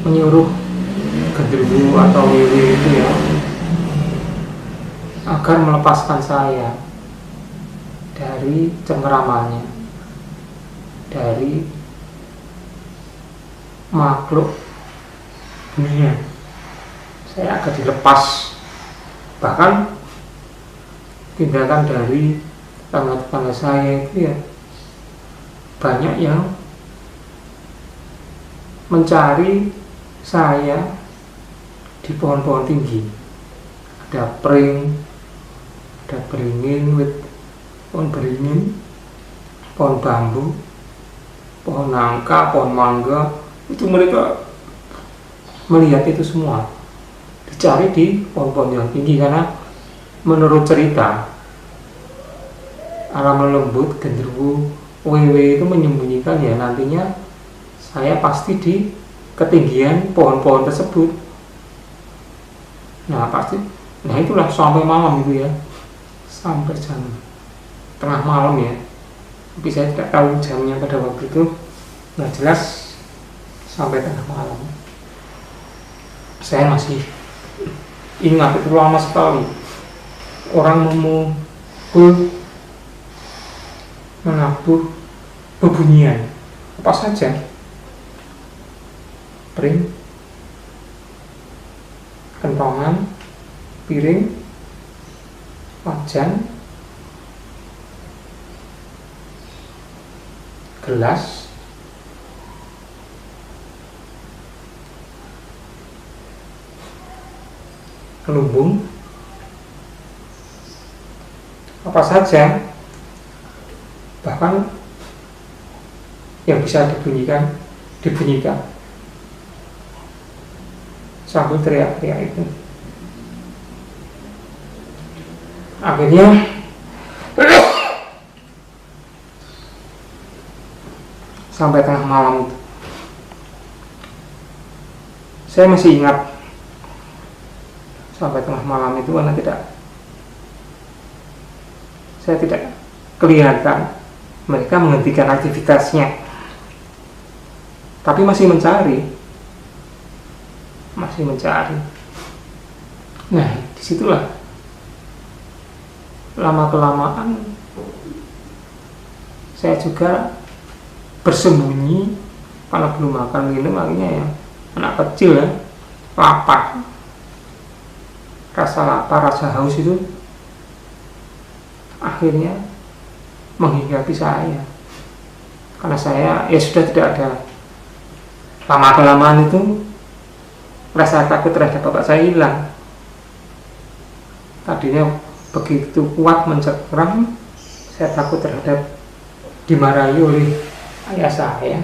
menyuruh genderuwo atau wiwi itu ya agar melepaskan saya dari cengkeramannya, dari makhluk dunia. Saya akan dilepas. Bahkan tindakan dari tetangga-tetangga saya itu ya banyak yang mencari saya di pohon-pohon tinggi. Ada pring, ada beringin, pohon beringin, pohon bambu, pohon nangka, pohon mangga. Itu mereka melihat itu semua, dicari di pohon-pohon yang tinggi. Karena menurut cerita alam lembut genderuwo wewe itu menyembunyikan ya nantinya saya pasti di ketinggian pohon-pohon tersebut. Nah pasti, nah itulah sampai malam itu ya, sampai jam tengah malam ya. Tapi saya tidak tahu jamnya pada waktu itu. Nah jelas sampai tengah malam. Saya masih ingat itu lama sekali. Orang memukul, menabuh bebunyian apa saja, pring, kentongan, piring, wajan, gelas, kelumbung, apa saja, bahkan yang bisa dibunyikan sambil teriak-teriak itu. Akhirnya sampai tengah malam itu Saya masih ingat sampai tengah malam itu karena saya tidak kelihatan mereka menghentikan aktivitasnya, tapi masih mencari. Nah, disitulah lama-kelamaan saya juga bersembunyi karena belum makan minum. Akhirnya ya, anak kecil ya, lapar, rasa lapar, rasa haus itu akhirnya menghinggapi saya, karena saya ya sudah tidak ada. Lama-kelamaan itu rasa takut terhadap bapak saya hilang. Tadinya begitu kuat mencekram, saya takut terhadap dimarahi oleh ayah saya.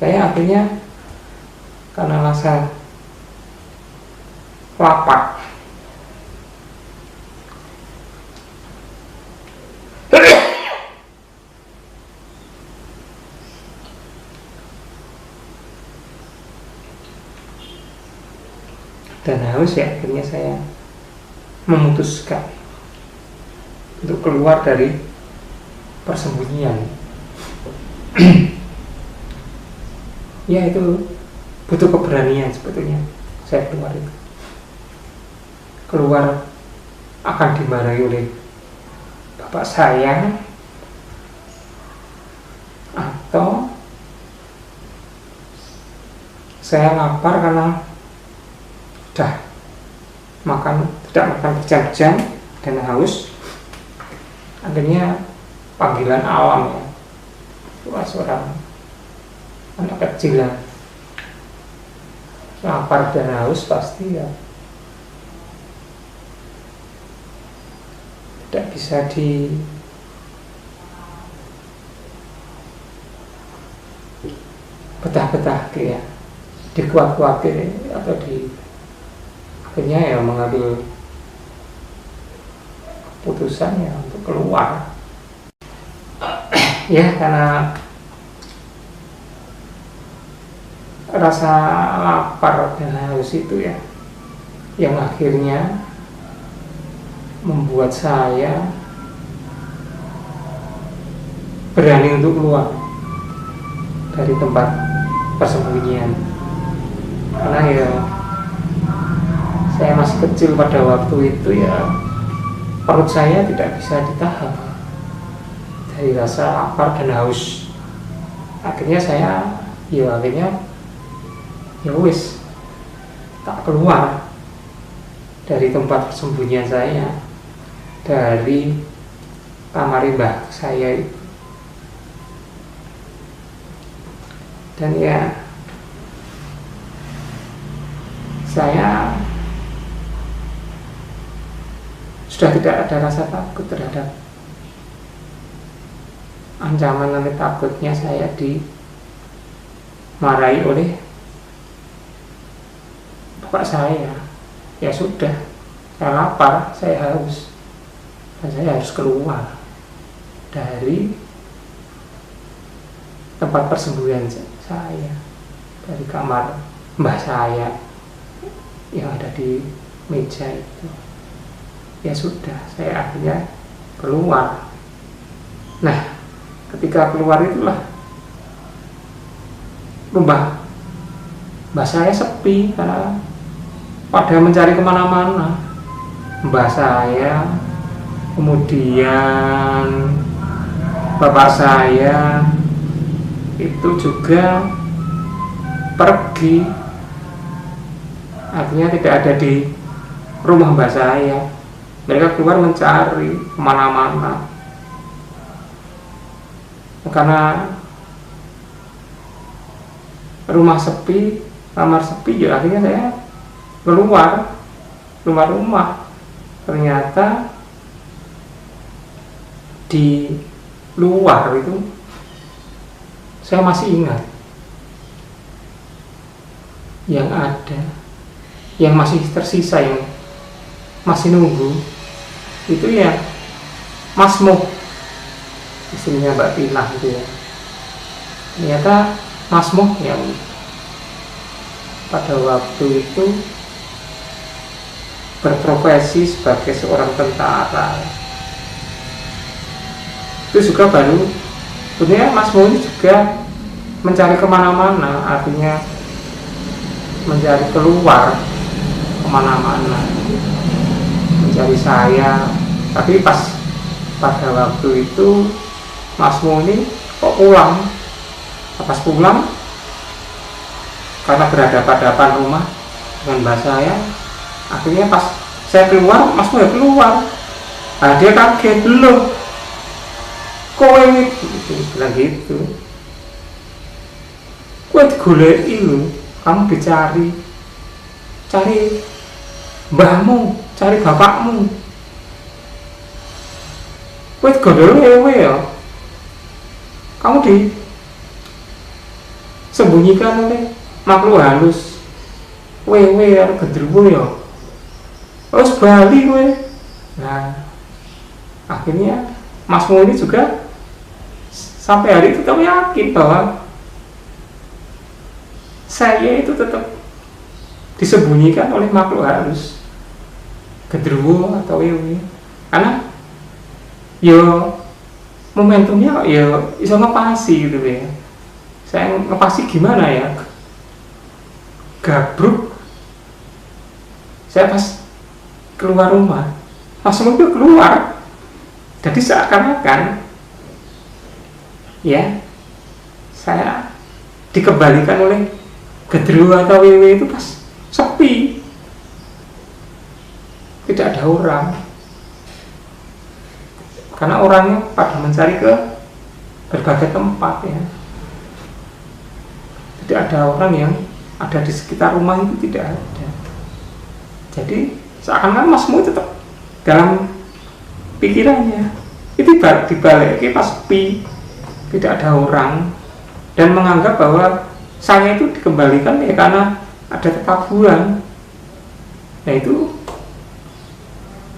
Saya akhirnya karena rasa lapar, dan haus ya, akhirnya saya memutuskan untuk keluar dari persembunyian. Ya, itu butuh keberanian sebetulnya. Saya keluar akan dimarahi oleh bapak saya, atau saya lapar karena tidak makan berjam-jam dan haus. Akhirnya panggilan alam ya, seorang anak kecil ya, lapar dan haus pasti ya tidak bisa betah-betah ya, dikuat-kuat atau akhirnya ya mengambil keputusan ya untuk keluar. Ya, karena rasa lapar dan haus itu ya yang akhirnya membuat saya berani untuk keluar dari tempat persembunyian. Karena ya saya masih kecil pada waktu itu ya, perut saya tidak bisa ditahan dari rasa lapar dan haus. Akhirnya ya wis tak keluar dari tempat persembunyian saya, dari kamar mbah saya itu. Dan ya saya sudah tidak ada rasa takut terhadap ancaman nanti takutnya saya dimarahi oleh bapak saya. Ya sudah, saya lapar, saya haus, dan saya harus keluar dari tempat persembunyian saya, dari kamar mbah saya yang ada di meja itu. Ya sudah, saya akhirnya keluar. Nah, ketika keluar itulah rumah mbah saya sepi karena pada mencari kemana-mana. Mbah saya, kemudian bapak saya itu juga pergi, artinya tidak ada di rumah mbah saya. Mereka keluar mencari kemana-mana. Karena rumah sepi, kamar sepi, ya akhirnya saya keluar rumah. Ternyata di luar itu saya masih ingat yang ada, yang masih tersisa, yang masih nunggu itu ya Mas Mo, istrinya Mbak Tina itu ya. Ternyata Mas Mo yang pada waktu itu berprofesi sebagai seorang tentara. Itu juga baru, sebenarnya Mas Mo ini juga mencari kemana-mana, artinya mencari keluar kemana-mana, mencari saya. Tapi pada waktu itu Mas Mo ini kok pulang. Pas pulang, karena berhadapan-hadapan rumah dengan mbak saya, akhirnya pas saya keluar, Mas Mo ya keluar. Nah, dia kaget, loh kowe gitu, bilang gitu, kowe digoleki lho, kamu dicari, cari mbahmu, cari bapakmu, kowe digondol ya, kamu disembunyikan oleh makhluk halus, wewe arep gendruwo ya, terus bali kowe. Nah, akhirnya Mas Mo ini juga sampai hari itu kami yakin bahwa saya itu tetap disembunyikan oleh makhluk halus, gendruwo atau wewe, karena yo momentumnya yo iso ngepasi gitu ya. Saya ngepasi gimana ya, gabruk. Saya pas keluar rumah, langsung itu keluar, jadi seakan-akan ya saya dikembalikan oleh gendruwo atau wewe itu pas sepi, tidak ada orang, karena orangnya pada mencari ke berbagai tempat ya. Tidak ada orang yang ada di sekitar rumah itu, tidak ada. Jadi seakan-akan Mas Mo tetap dalam pikirannya itu dibalik pas sepi, tidak ada orang, dan menganggap bahwa saya itu dikembalikan ya karena ada ketabuhan. Nah, itu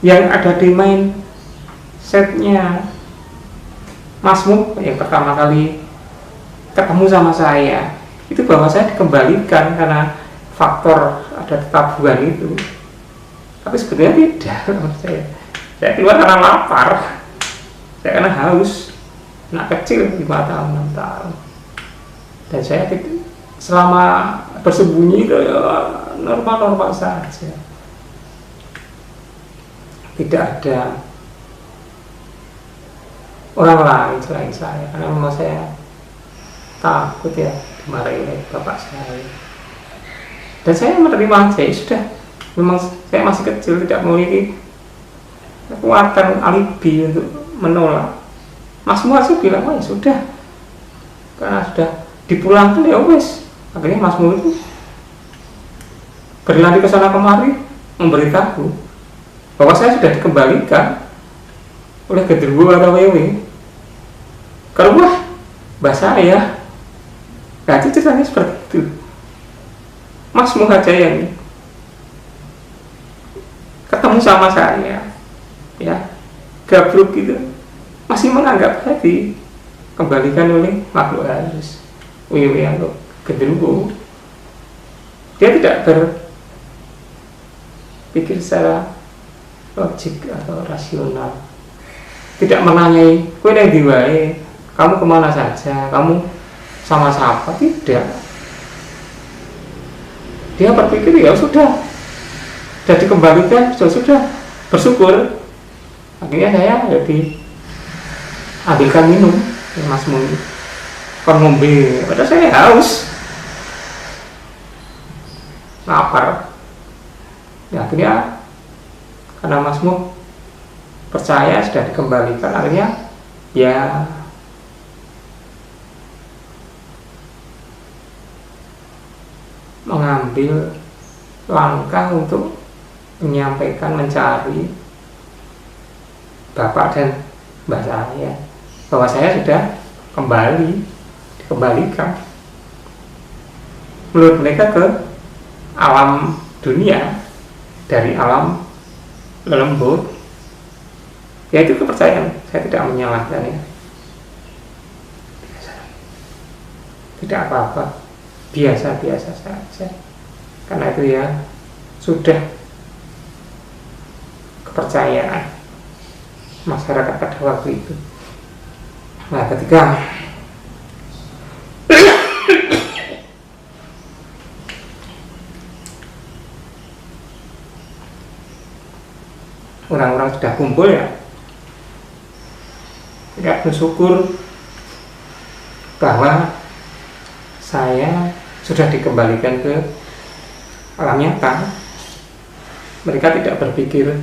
yang ada di main setnya Mas Mo yang pertama kali ketemu sama saya, itu bahwa saya dikembalikan karena faktor ada ketabuhan itu. Tapi sebenarnya tidak. Saya keluar karena lapar, saya karena haus. Anak kecil 5 tahun 6 tahun, dan saya selama bersembunyi itu normal-normal saja, tidak ada orang lain selain saya, karena memang saya takut ya dimarahi oleh bapak saya, dan saya menerima aja. Sudah, memang saya masih kecil, tidak memiliki kekuatan alibi untuk menolak. Mas Mo sih bilang, oh ya sudah, karena sudah dipulangkan ya wes. Akhirnya Mas Mo itu berlari ke sana kemari memberitahu bahwa saya sudah dikembalikan oleh gendruwo atau wewe ke rumah mbah saya. Nah, itu ceritanya seperti itu. Mas Mo aja yang ketemu sama saya ya, gabruk gitu, masih menganggap tadi kembalikan oleh makhluk halus, wewe atau gendruwo. Dia tidak berpikir secara logik atau rasional, tidak menanyai kowe nang ndi wae, kamu kemana saja, kamu sama siapa, tidak. Dia berpikir ya sudah dikembalikan, sudah bersyukur. Akhirnya saya jadi ambilkan minum ya, Mas Mo kon ngombe, padahal saya haus, lapar ya. Akhirnya karena Mas Mo percaya sudah dikembalikan, akhirnya ya mengambil langkah untuk menyampaikan, mencari bapak dan mbak saya bahwa saya sudah dikembalikan menurut mereka ke alam dunia dari alam lembut. Ya, itu kepercayaan, saya tidak menyalahkannya, tidak apa-apa, biasa-biasa saja. karena itu ya sudah kepercayaan masyarakat pada waktu itu. Nah, ketika orang-orang sudah kumpul ya, saya bersyukur bahwa saya sudah dikembalikan ke alam nyata. Mereka tidak berpikir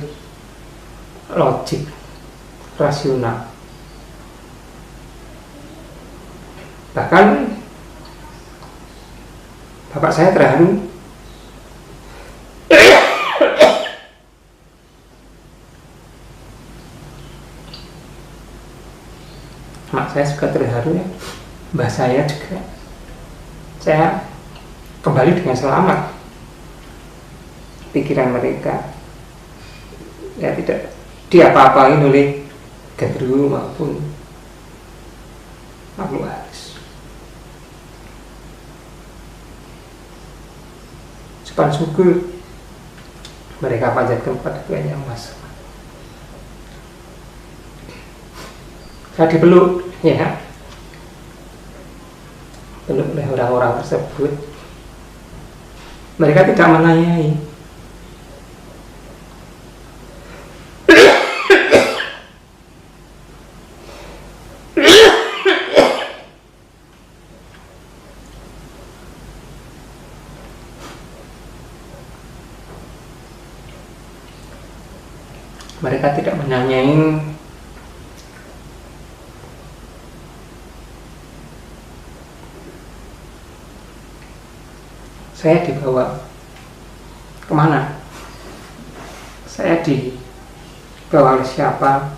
logik, rasional. Bahkan bapak saya terharu. Mak saya juga terharu ya. Mbah saya juga. Saya kembali dengan selamat. Pikiran mereka ya tidak diapa-apain oleh gendruwo maupun makhluk halus. Sopan syukur mereka panjatkan kepada Tuhan Yang Maha Esa. Saya dipeluk ya, peluk oleh orang-orang tersebut. Mereka tidak menanyai. Mereka tidak menanyai saya dibawa kemana, saya dibawa oleh siapa,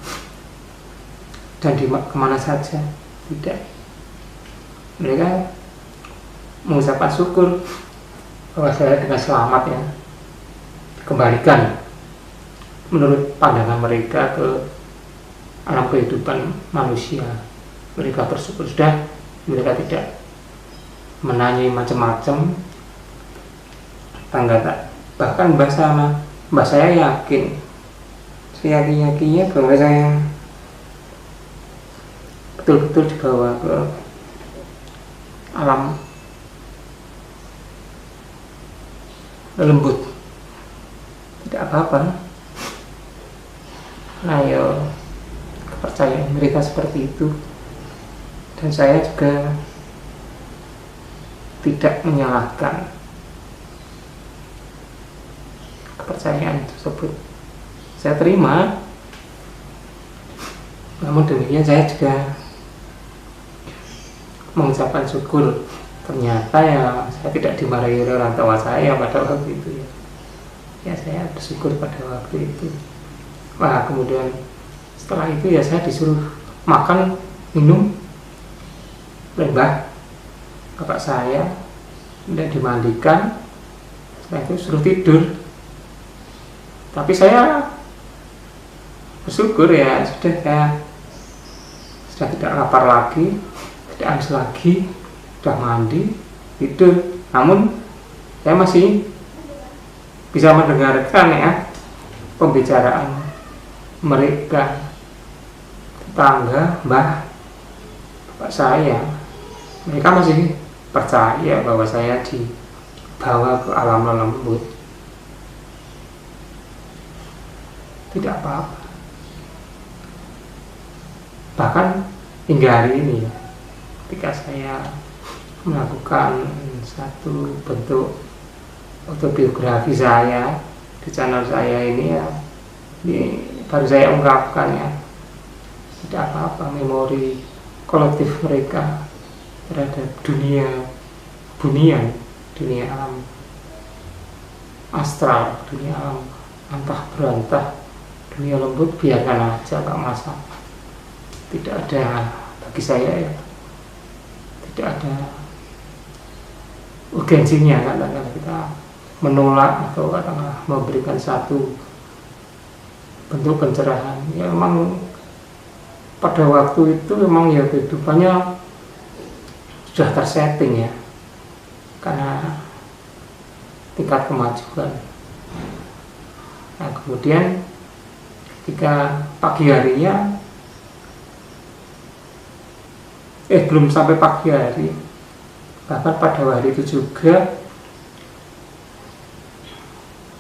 dan kemana saja. Tidak. Mereka mengucapkan syukur bahwa saya dengan selamat ya dikembalikan menurut pandangan mereka ke alam kehidupan manusia. Mereka bersyukur sudah, mereka tidak menanyai macam-macam. Bahkan mbah saya yakin, seyakin-yakinnya bahwa saya betul-betul dibawa ke alam lembut. Tidak apa-apa. Nah ya, kepercayaan mereka seperti itu, dan saya juga tidak menyalahkan kepercayaan tersebut. Saya terima, namun demikian saya juga mengucapkan syukur. Ternyata ya saya tidak dimarahi oleh orang tua saya pada waktu itu ya. Ya saya bersyukur pada waktu itu. Wah, kemudian setelah itu ya saya disuruh makan, minum, lembah bapak saya, dan dimandikan. Setelah itu suruh tidur. Tapi saya bersyukur ya sudah tidak lapar lagi, tidak haus lagi, sudah mandi, tidur. Namun saya masih bisa mendengarkan ya pembicaraan mereka, tetangga, mbah, bapak saya. Mereka masih percaya bahwa saya dibawa ke alam lembut. Tidak apa-apa. Bahkan hingga hari ini ya, ketika saya melakukan satu bentuk autobiografi saya di channel saya ini ya, baru saya ungkapkan ya, tidak apa-apa memori kolektif mereka terhadap dunia bunian, dunia alam astral, dunia alam antah berantah, dunia lembut, biarkan aja, gak masalah. Tidak ada, bagi saya ya, tidak ada urgensinya katakanlah kita menolak atau katakanlah memberikan satu bentuk pencerahan. Ya memang pada waktu itu memang ya kehidupannya sudah tersetting ya, karena tingkat kemajuan. Nah, kemudian ketika pagi harinya, belum sampai pagi hari, bahkan pada hari itu juga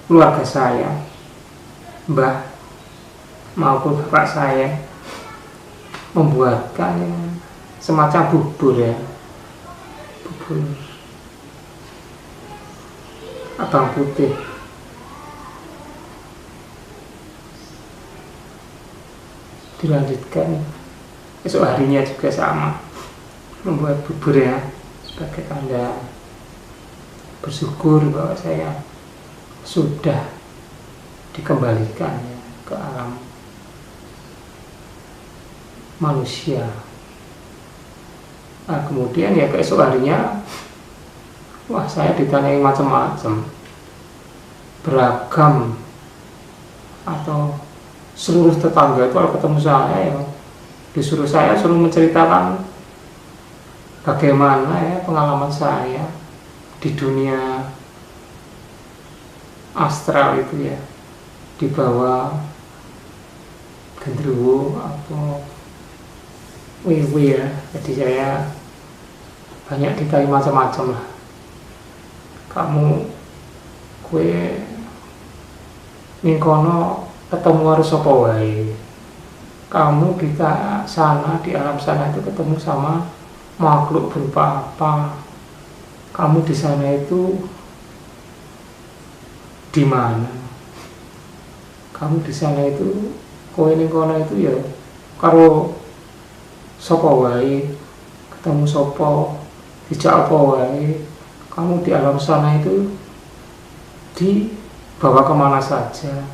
keluarga saya, mbah maupun bapak saya, membuatkan semacam bubur abang putih. Dilanjutkan esok harinya juga sama, membuat bubur sebagai tanda bersyukur bahwa saya sudah dikembalikan ke alam manusia. Nah, kemudian keesok harinya, wah, saya ditanyai macam-macam, beragam, atau seluruh tetangga itu kalau ketemu saya disuruh saya suruh menceritakan bagaimana pengalaman saya di dunia astral itu di bawah genderuwo atau wewe Jadi saya banyak ditanya macam-macam lah. Kamu kue ning kono ketemu harus apa wae. Kamu di sana, di alam sana itu ketemu sama makhluk berupa apa? Kamu di sana itu di mana? Kamu di sana itu kowe ning kono itu karo sapa wae, ketemu sapa, dijak apa wae. Kamu di alam sana itu dibawa kemana saja,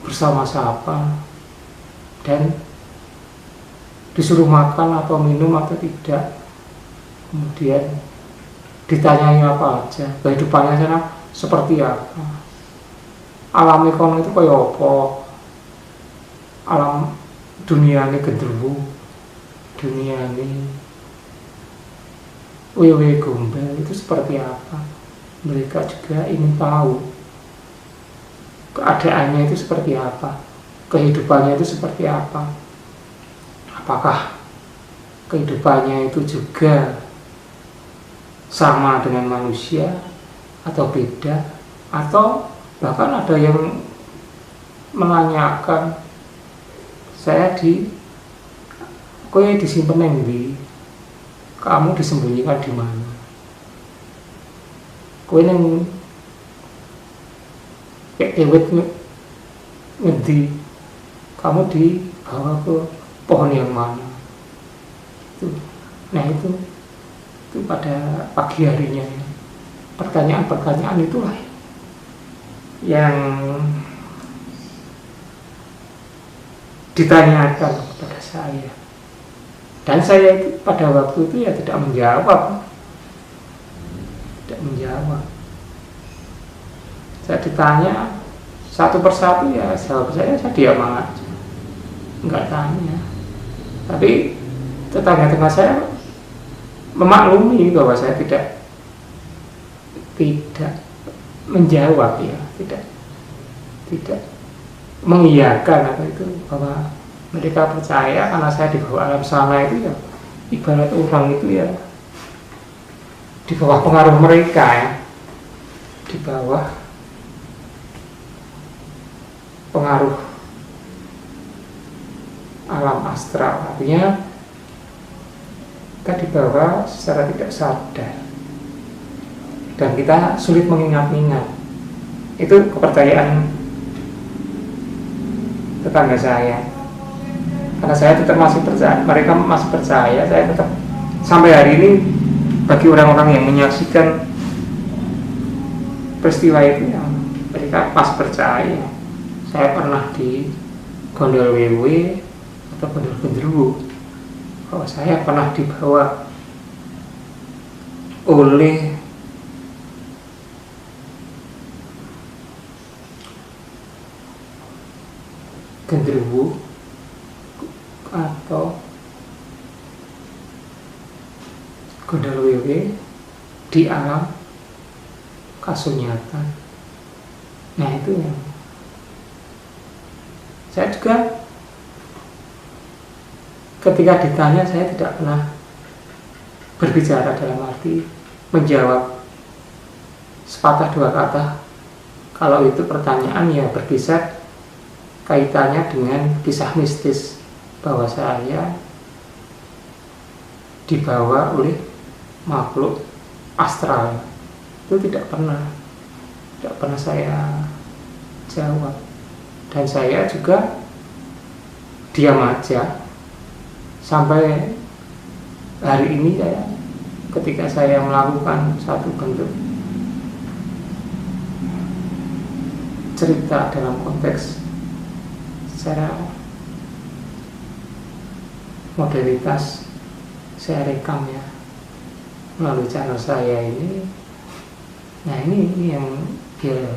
bersama siapa, dan disuruh makan atau minum atau tidak. Kemudian ditanyai apa aja, kehidupannya sana seperti apa, alam ekonomi itu kayak apa, alam dunia ini genderuwo, dunia ini wewe gombel itu seperti apa. Mereka juga ingin tahu keadaannya itu seperti apa, kehidupannya itu seperti apa, apakah kehidupannya itu juga sama dengan manusia atau beda, atau bahkan ada yang menanyakan saya kowe disimpen nang ndi, kamu disembunyikan di mana, kowe nang dewet ngendi, kamu dibawa ke pohon yang mana. Nah itu pada pagi harinya pertanyaan-pertanyaan itulah yang ditanyakan kepada saya, dan saya itu pada waktu itu tidak menjawab. Saya ditanya satu persatu jawab saya diam aja, nggak tanya. Tapi tetangga-tetangga saya memaklumi bahwa saya tidak menjawab, tidak mengiyakan apa itu, bahwa mereka percaya karena saya di bawah alam sana itu ibarat orang itu di bawah pengaruh mereka, di bawah pengaruh alam astral. Artinya kita dibawa secara tidak sadar dan kita sulit mengingat-ingat. Itu kepercayaan tetangga saya, karena saya tetap masih percaya, mereka masih percaya, saya tetap sampai hari ini. Bagi orang-orang yang menyaksikan peristiwa itu mereka masih percaya saya pernah di gondol wewe atau gondol genderuwo, bahwa saya pernah dibawa oleh genderuwo atau gondol wewe di alam kasunyatan. Nah itu yang saya juga ketika ditanya saya tidak pernah berbicara dalam arti menjawab sepatah dua kata. Kalau itu pertanyaan ya berkisar kaitannya dengan kisah mistis bahwa saya dibawa oleh makhluk astral, itu tidak pernah saya jawab. Dan saya juga diam aja sampai hari ini. Ketika saya melakukan satu bentuk cerita dalam konteks secara modalitas, saya rekam ya melalui channel saya ini. Nah ini yang biar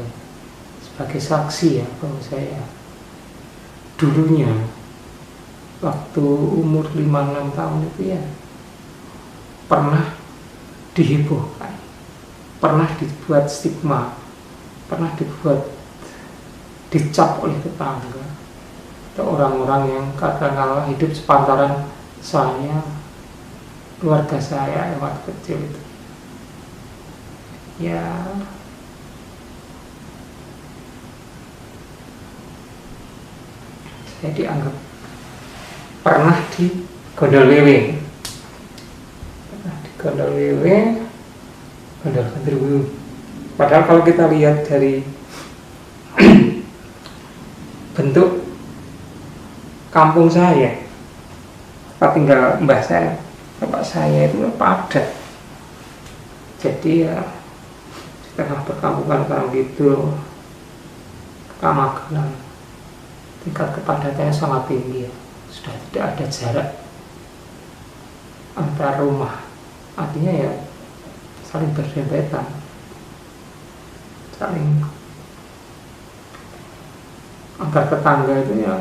sebagai saksi ya bahwa saya dulunya waktu umur 5-6 tahun itu ya pernah dihebohkan, pernah dibuat stigma, pernah dicap oleh tetangga atau orang-orang yang katakanlah hidup sepantaran saya, keluarga saya yang waktu kecil itu. Ya saya dianggap pernah di gondol wewe, gondol genderuwo. Padahal kalau kita lihat dari bentuk kampung saya, tempat tinggal mbah saya, bapak saya itu padat. Jadi ya di tengah perkampungan orang gitu, Magelang, tingkat kepadatannya sangat tinggi ya. Sudah tidak ada jarak antar rumah, artinya ya saling berdempetan, saling antar tetangga itu ya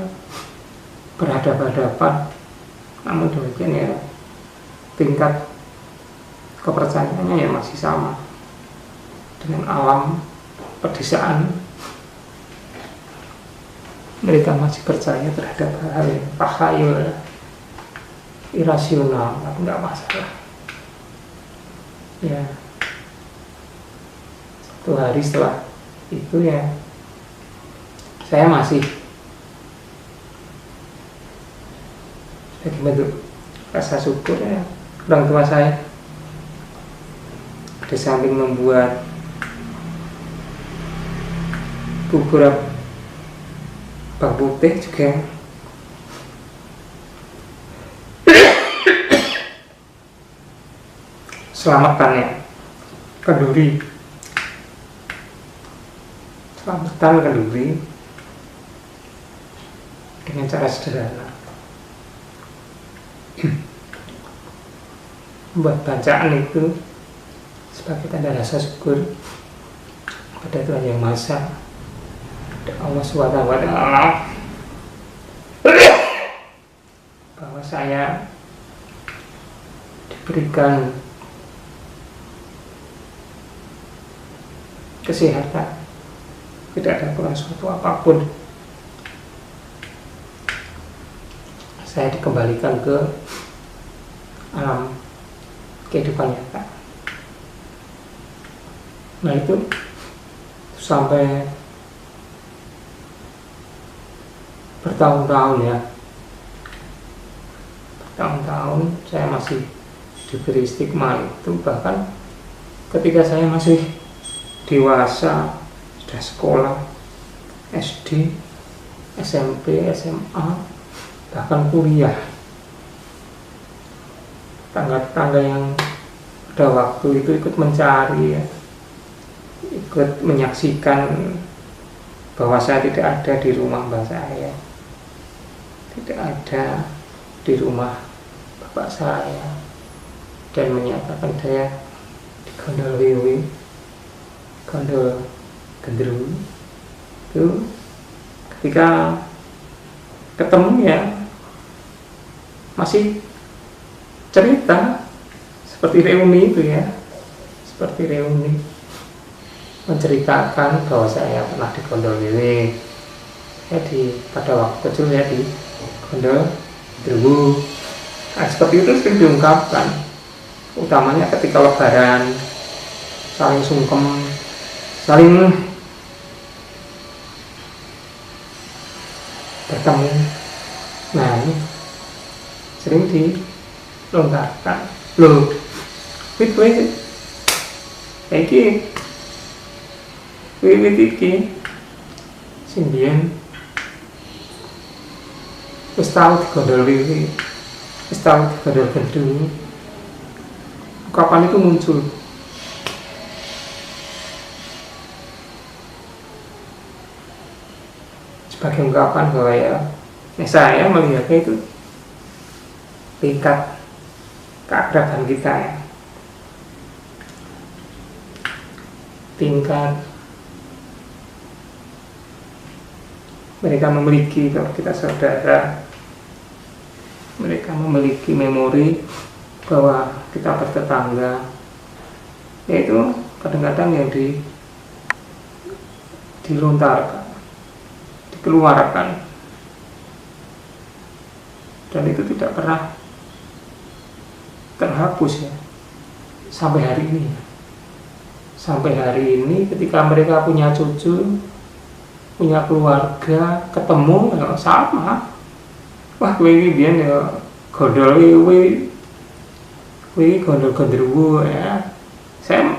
berhadapan-hadapan. Namun demikian ya tingkat kepercayaannya ya masih sama dengan alam pedesaan. Mereka masih percaya terhadap hal yang takhayul, irasional, tapi nggak masalah. Ya, satu hari setelah itu ya saya masih sebagai bentuk rasa syukur ya, orang tua saya di samping membuat bubur bawang putih juga selamatkan ya kenduri, selamatkan kenduri dengan cara sederhana, membuat bacaan itu sebagai tanda rasa syukur pada Tuhan Yang Maha Esa, Allah SWT, bahwa saya diberikan kesehatan, tidak ada kurang suatu apapun. Saya dikembalikan ke alam kehidupan nyata. Nah itu sampai bertahun-tahun ya, bertahun-tahun saya masih diberi stigma itu. Bahkan ketika saya masih dewasa, sudah sekolah SD, SMP, SMA, bahkan kuliah, tangga-tangga yang pada waktu itu ikut mencari ya, ikut menyaksikan bahwa saya tidak ada di rumah mbak saya, tidak ada di rumah bapak saya, dan menyatakan saya di gondol wewe, gondol genderuwo. Itu ketika ketemu ya masih cerita seperti reuni itu ya, seperti reuni. menceritakan bahwa saya pernah digondol wewe. Pada waktu kecil saya digondol genderuwo. Nah, seperti itu sering diungkapkan, utamanya ketika lebaran, saling sungkem, saling bertemu. Nah, ini sering dilonggarkan. Loh, wit iki wiwit iki sing biyen wis tau digondol wiwit, wis tau digondol genderuwo. Kapan itu muncul? Sebagai ungkapan bahwa saya melihatnya itu tingkat keakraban kita ya, tingkat mereka memiliki, kalau kita saudara, mereka memiliki memori bahwa kita bertetangga, yaitu kadang-kadang yang dilontarkan, dikeluarkan, dan itu tidak pernah terhapus ya sampai hari ini. Sampai hari ini ketika mereka punya cucu, punya keluarga, ketemu ya sama. Wah, kowe iki biyen ya gondol kowe gondol genderuwo ya. Saya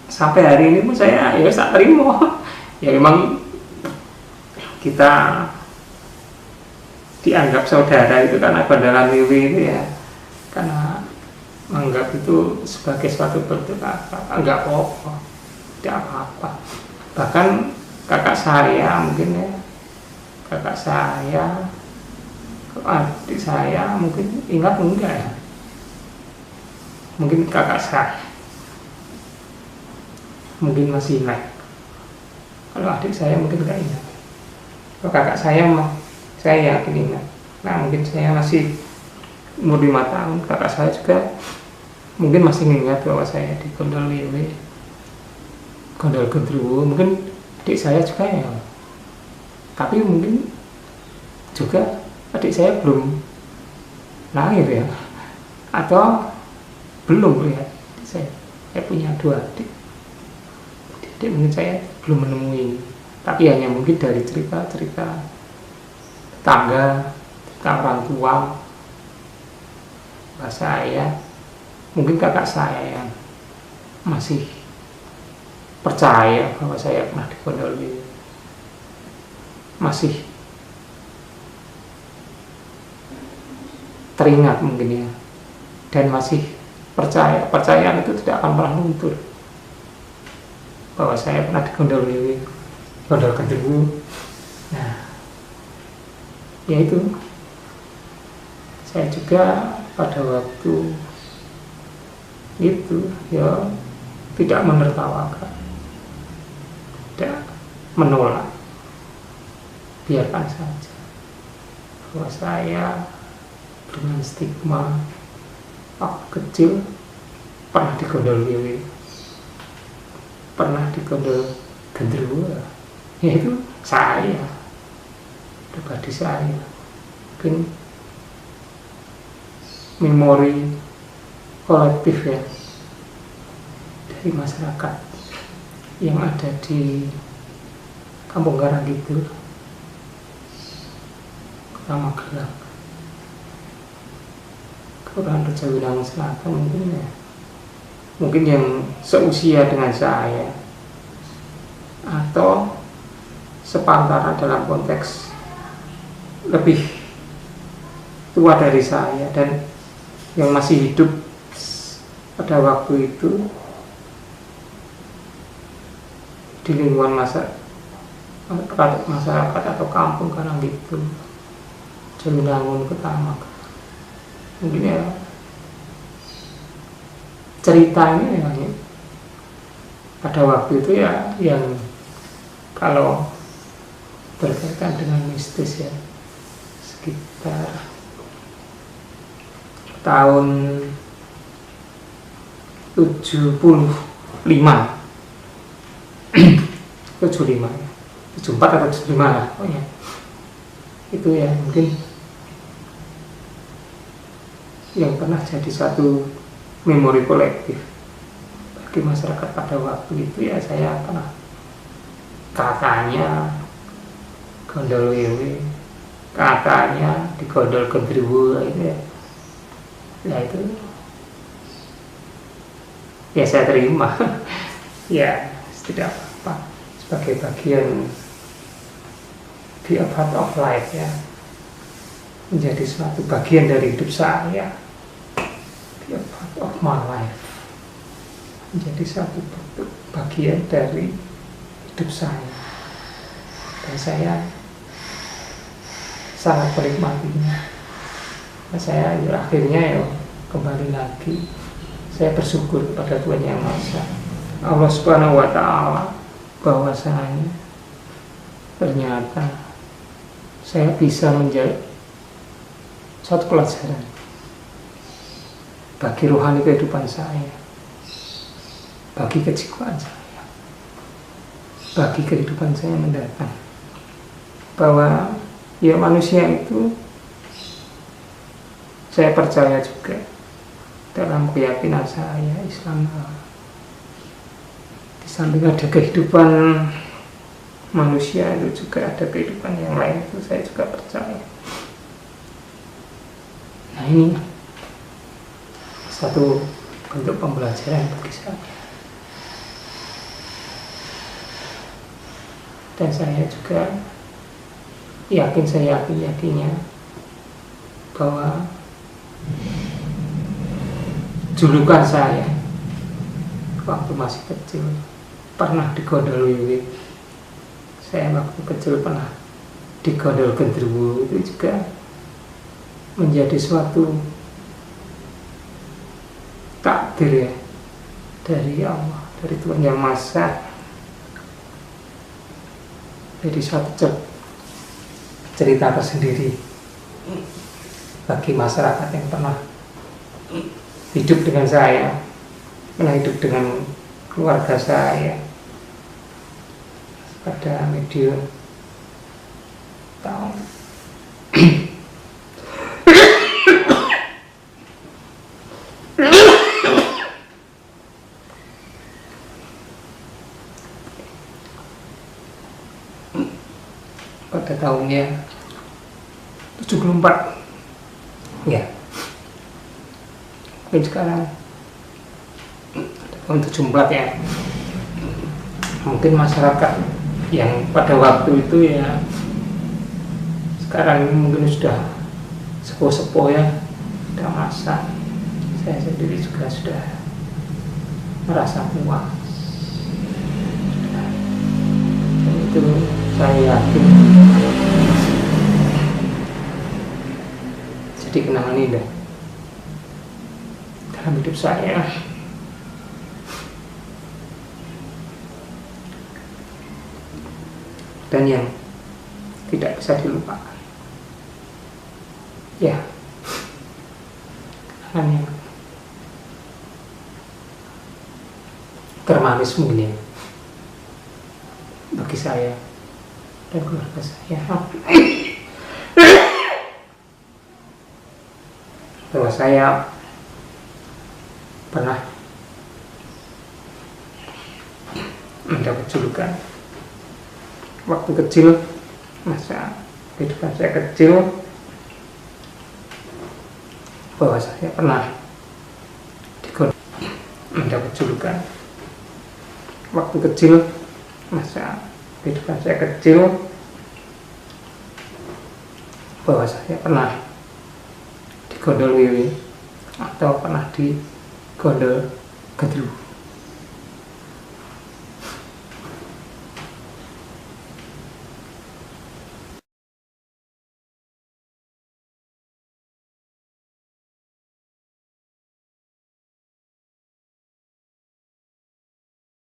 sampai hari ini pun saya ya tak terima. Ya memang kita dianggap saudara itu karena gondolan wewe itu ya, karena menganggap itu sebagai suatu bentuk enggak apa-apa, tidak apa-apa. Bahkan kakak saya mungkin ya, kakak saya, adik saya mungkin ingat enggak ya, mungkin kakak saya mungkin masih ingat, kalau adik saya mungkin enggak ingat. Kalau kakak saya yakin ingat. Nah, mungkin saya masih umur 5 tahun, kakak saya juga mungkin masih ingat bahwa saya digondol wewe, gondol genderuwo. Mungkin adik saya juga ya, tapi mungkin juga adik saya belum lahir ya, atau belum lihat saya punya 2 adik. Adik mungkin saya belum menemui, tapi hanya mungkin dari cerita-cerita tetangga, orang tua, bahwa saya, mungkin kakak saya yang masih percaya bahwa saya pernah digondol wewe, masih teringat mungkin ya, dan masih percayaan itu tidak akan pernah luntur bahwa saya pernah digondol wewe, gondol genderuwo. Nah, ya itu, saya juga pada waktu itu ya tidak menertawakan, tidak menolak, biarkan saja bahwa saya dengan stigma waktu kecil pernah digondol wewe, pernah digondol genderuwo. Yaitu saya, pribadi saya, mungkin memori kolektif ya dari masyarakat yang ada di Kampung Karangkidul, Kota Magelang, Kelurahan Rejowinangun Selatan, mungkin yang seusia dengan saya atau sepantaran dalam konteks lebih tua dari saya dan yang masih hidup pada waktu itu di lingkungan masyarakat atau kampung Karangkidul, Rejowinangun, Kota Magelang. Mungkin ya cerita ini ya, pada waktu itu ya yang kalau berkaitan dengan mistis ya, sekitar tahun 75 75 ya, 74 atau 75 lah pokoknya. Itu ya mungkin yang pernah jadi satu memori kolektif bagi masyarakat pada waktu itu. Ya saya pernah kakaknya gondol wewe, kakaknya di gondol gendruwo itu ya. Nah itu ya saya terima. Ya tidak apa-apa, sebagai bagian be a part of life ya, menjadi suatu bagian dari hidup saya, be a part of my life, menjadi satu bagian dari hidup saya, dan saya sangat menikmatinya. Nah, saya akhirnya ya kembali lagi, saya bersyukur kepada Tuhan Yang Maha Esa, Allah Subhanahu wa Ta'ala, bahwasanya ternyata saya bisa menjadi suatu pelajaran bagi rohani kehidupan saya, bagi kejiwaan saya, bagi kehidupan saya mendatang, bahwa ya manusia itu, saya percaya juga dalam keyakinan saya Islam, di samping ada kehidupan manusia itu juga ada kehidupan yang lain, itu saya juga percaya. Nah ini satu bentuk pembelajaran bagi saya, dan saya juga yakinnya bahwa julukan saya waktu masih kecil pernah digondol wiwi, saya waktu kecil pernah digondol gendruwo, itu juga menjadi suatu takdir ya dari Allah, dari Tuhan Yang Maha Esa, jadi suatu cerita tersendiri bagi masyarakat yang pernah hidup dengan saya, pernah hidup dengan keluarga saya pada medium tahun pada tahunnya 74 ya, mungkin sekarang tahun 74 ya, mungkin masyarakat yang pada waktu itu ya sekarang ini mungkin sudah sepuh-sepuh ya, sudah masak. Saya sendiri juga sudah merasa puas, dan itu saya yakin jadi kenangan indah dalam hidup saya. Dan yang tidak bisa dilupakan ya, kenangan yang termanis mungkin ya bagi saya dan keluarga saya, bahwa saya pernah mendapat julukan waktu kecil, masa kehidupan saya kecil, bahwa saya pernah mendapat julukan waktu kecil, masa kehidupan saya kecil, bahwa saya pernah digondol wiwi atau pernah digondol gendruwo.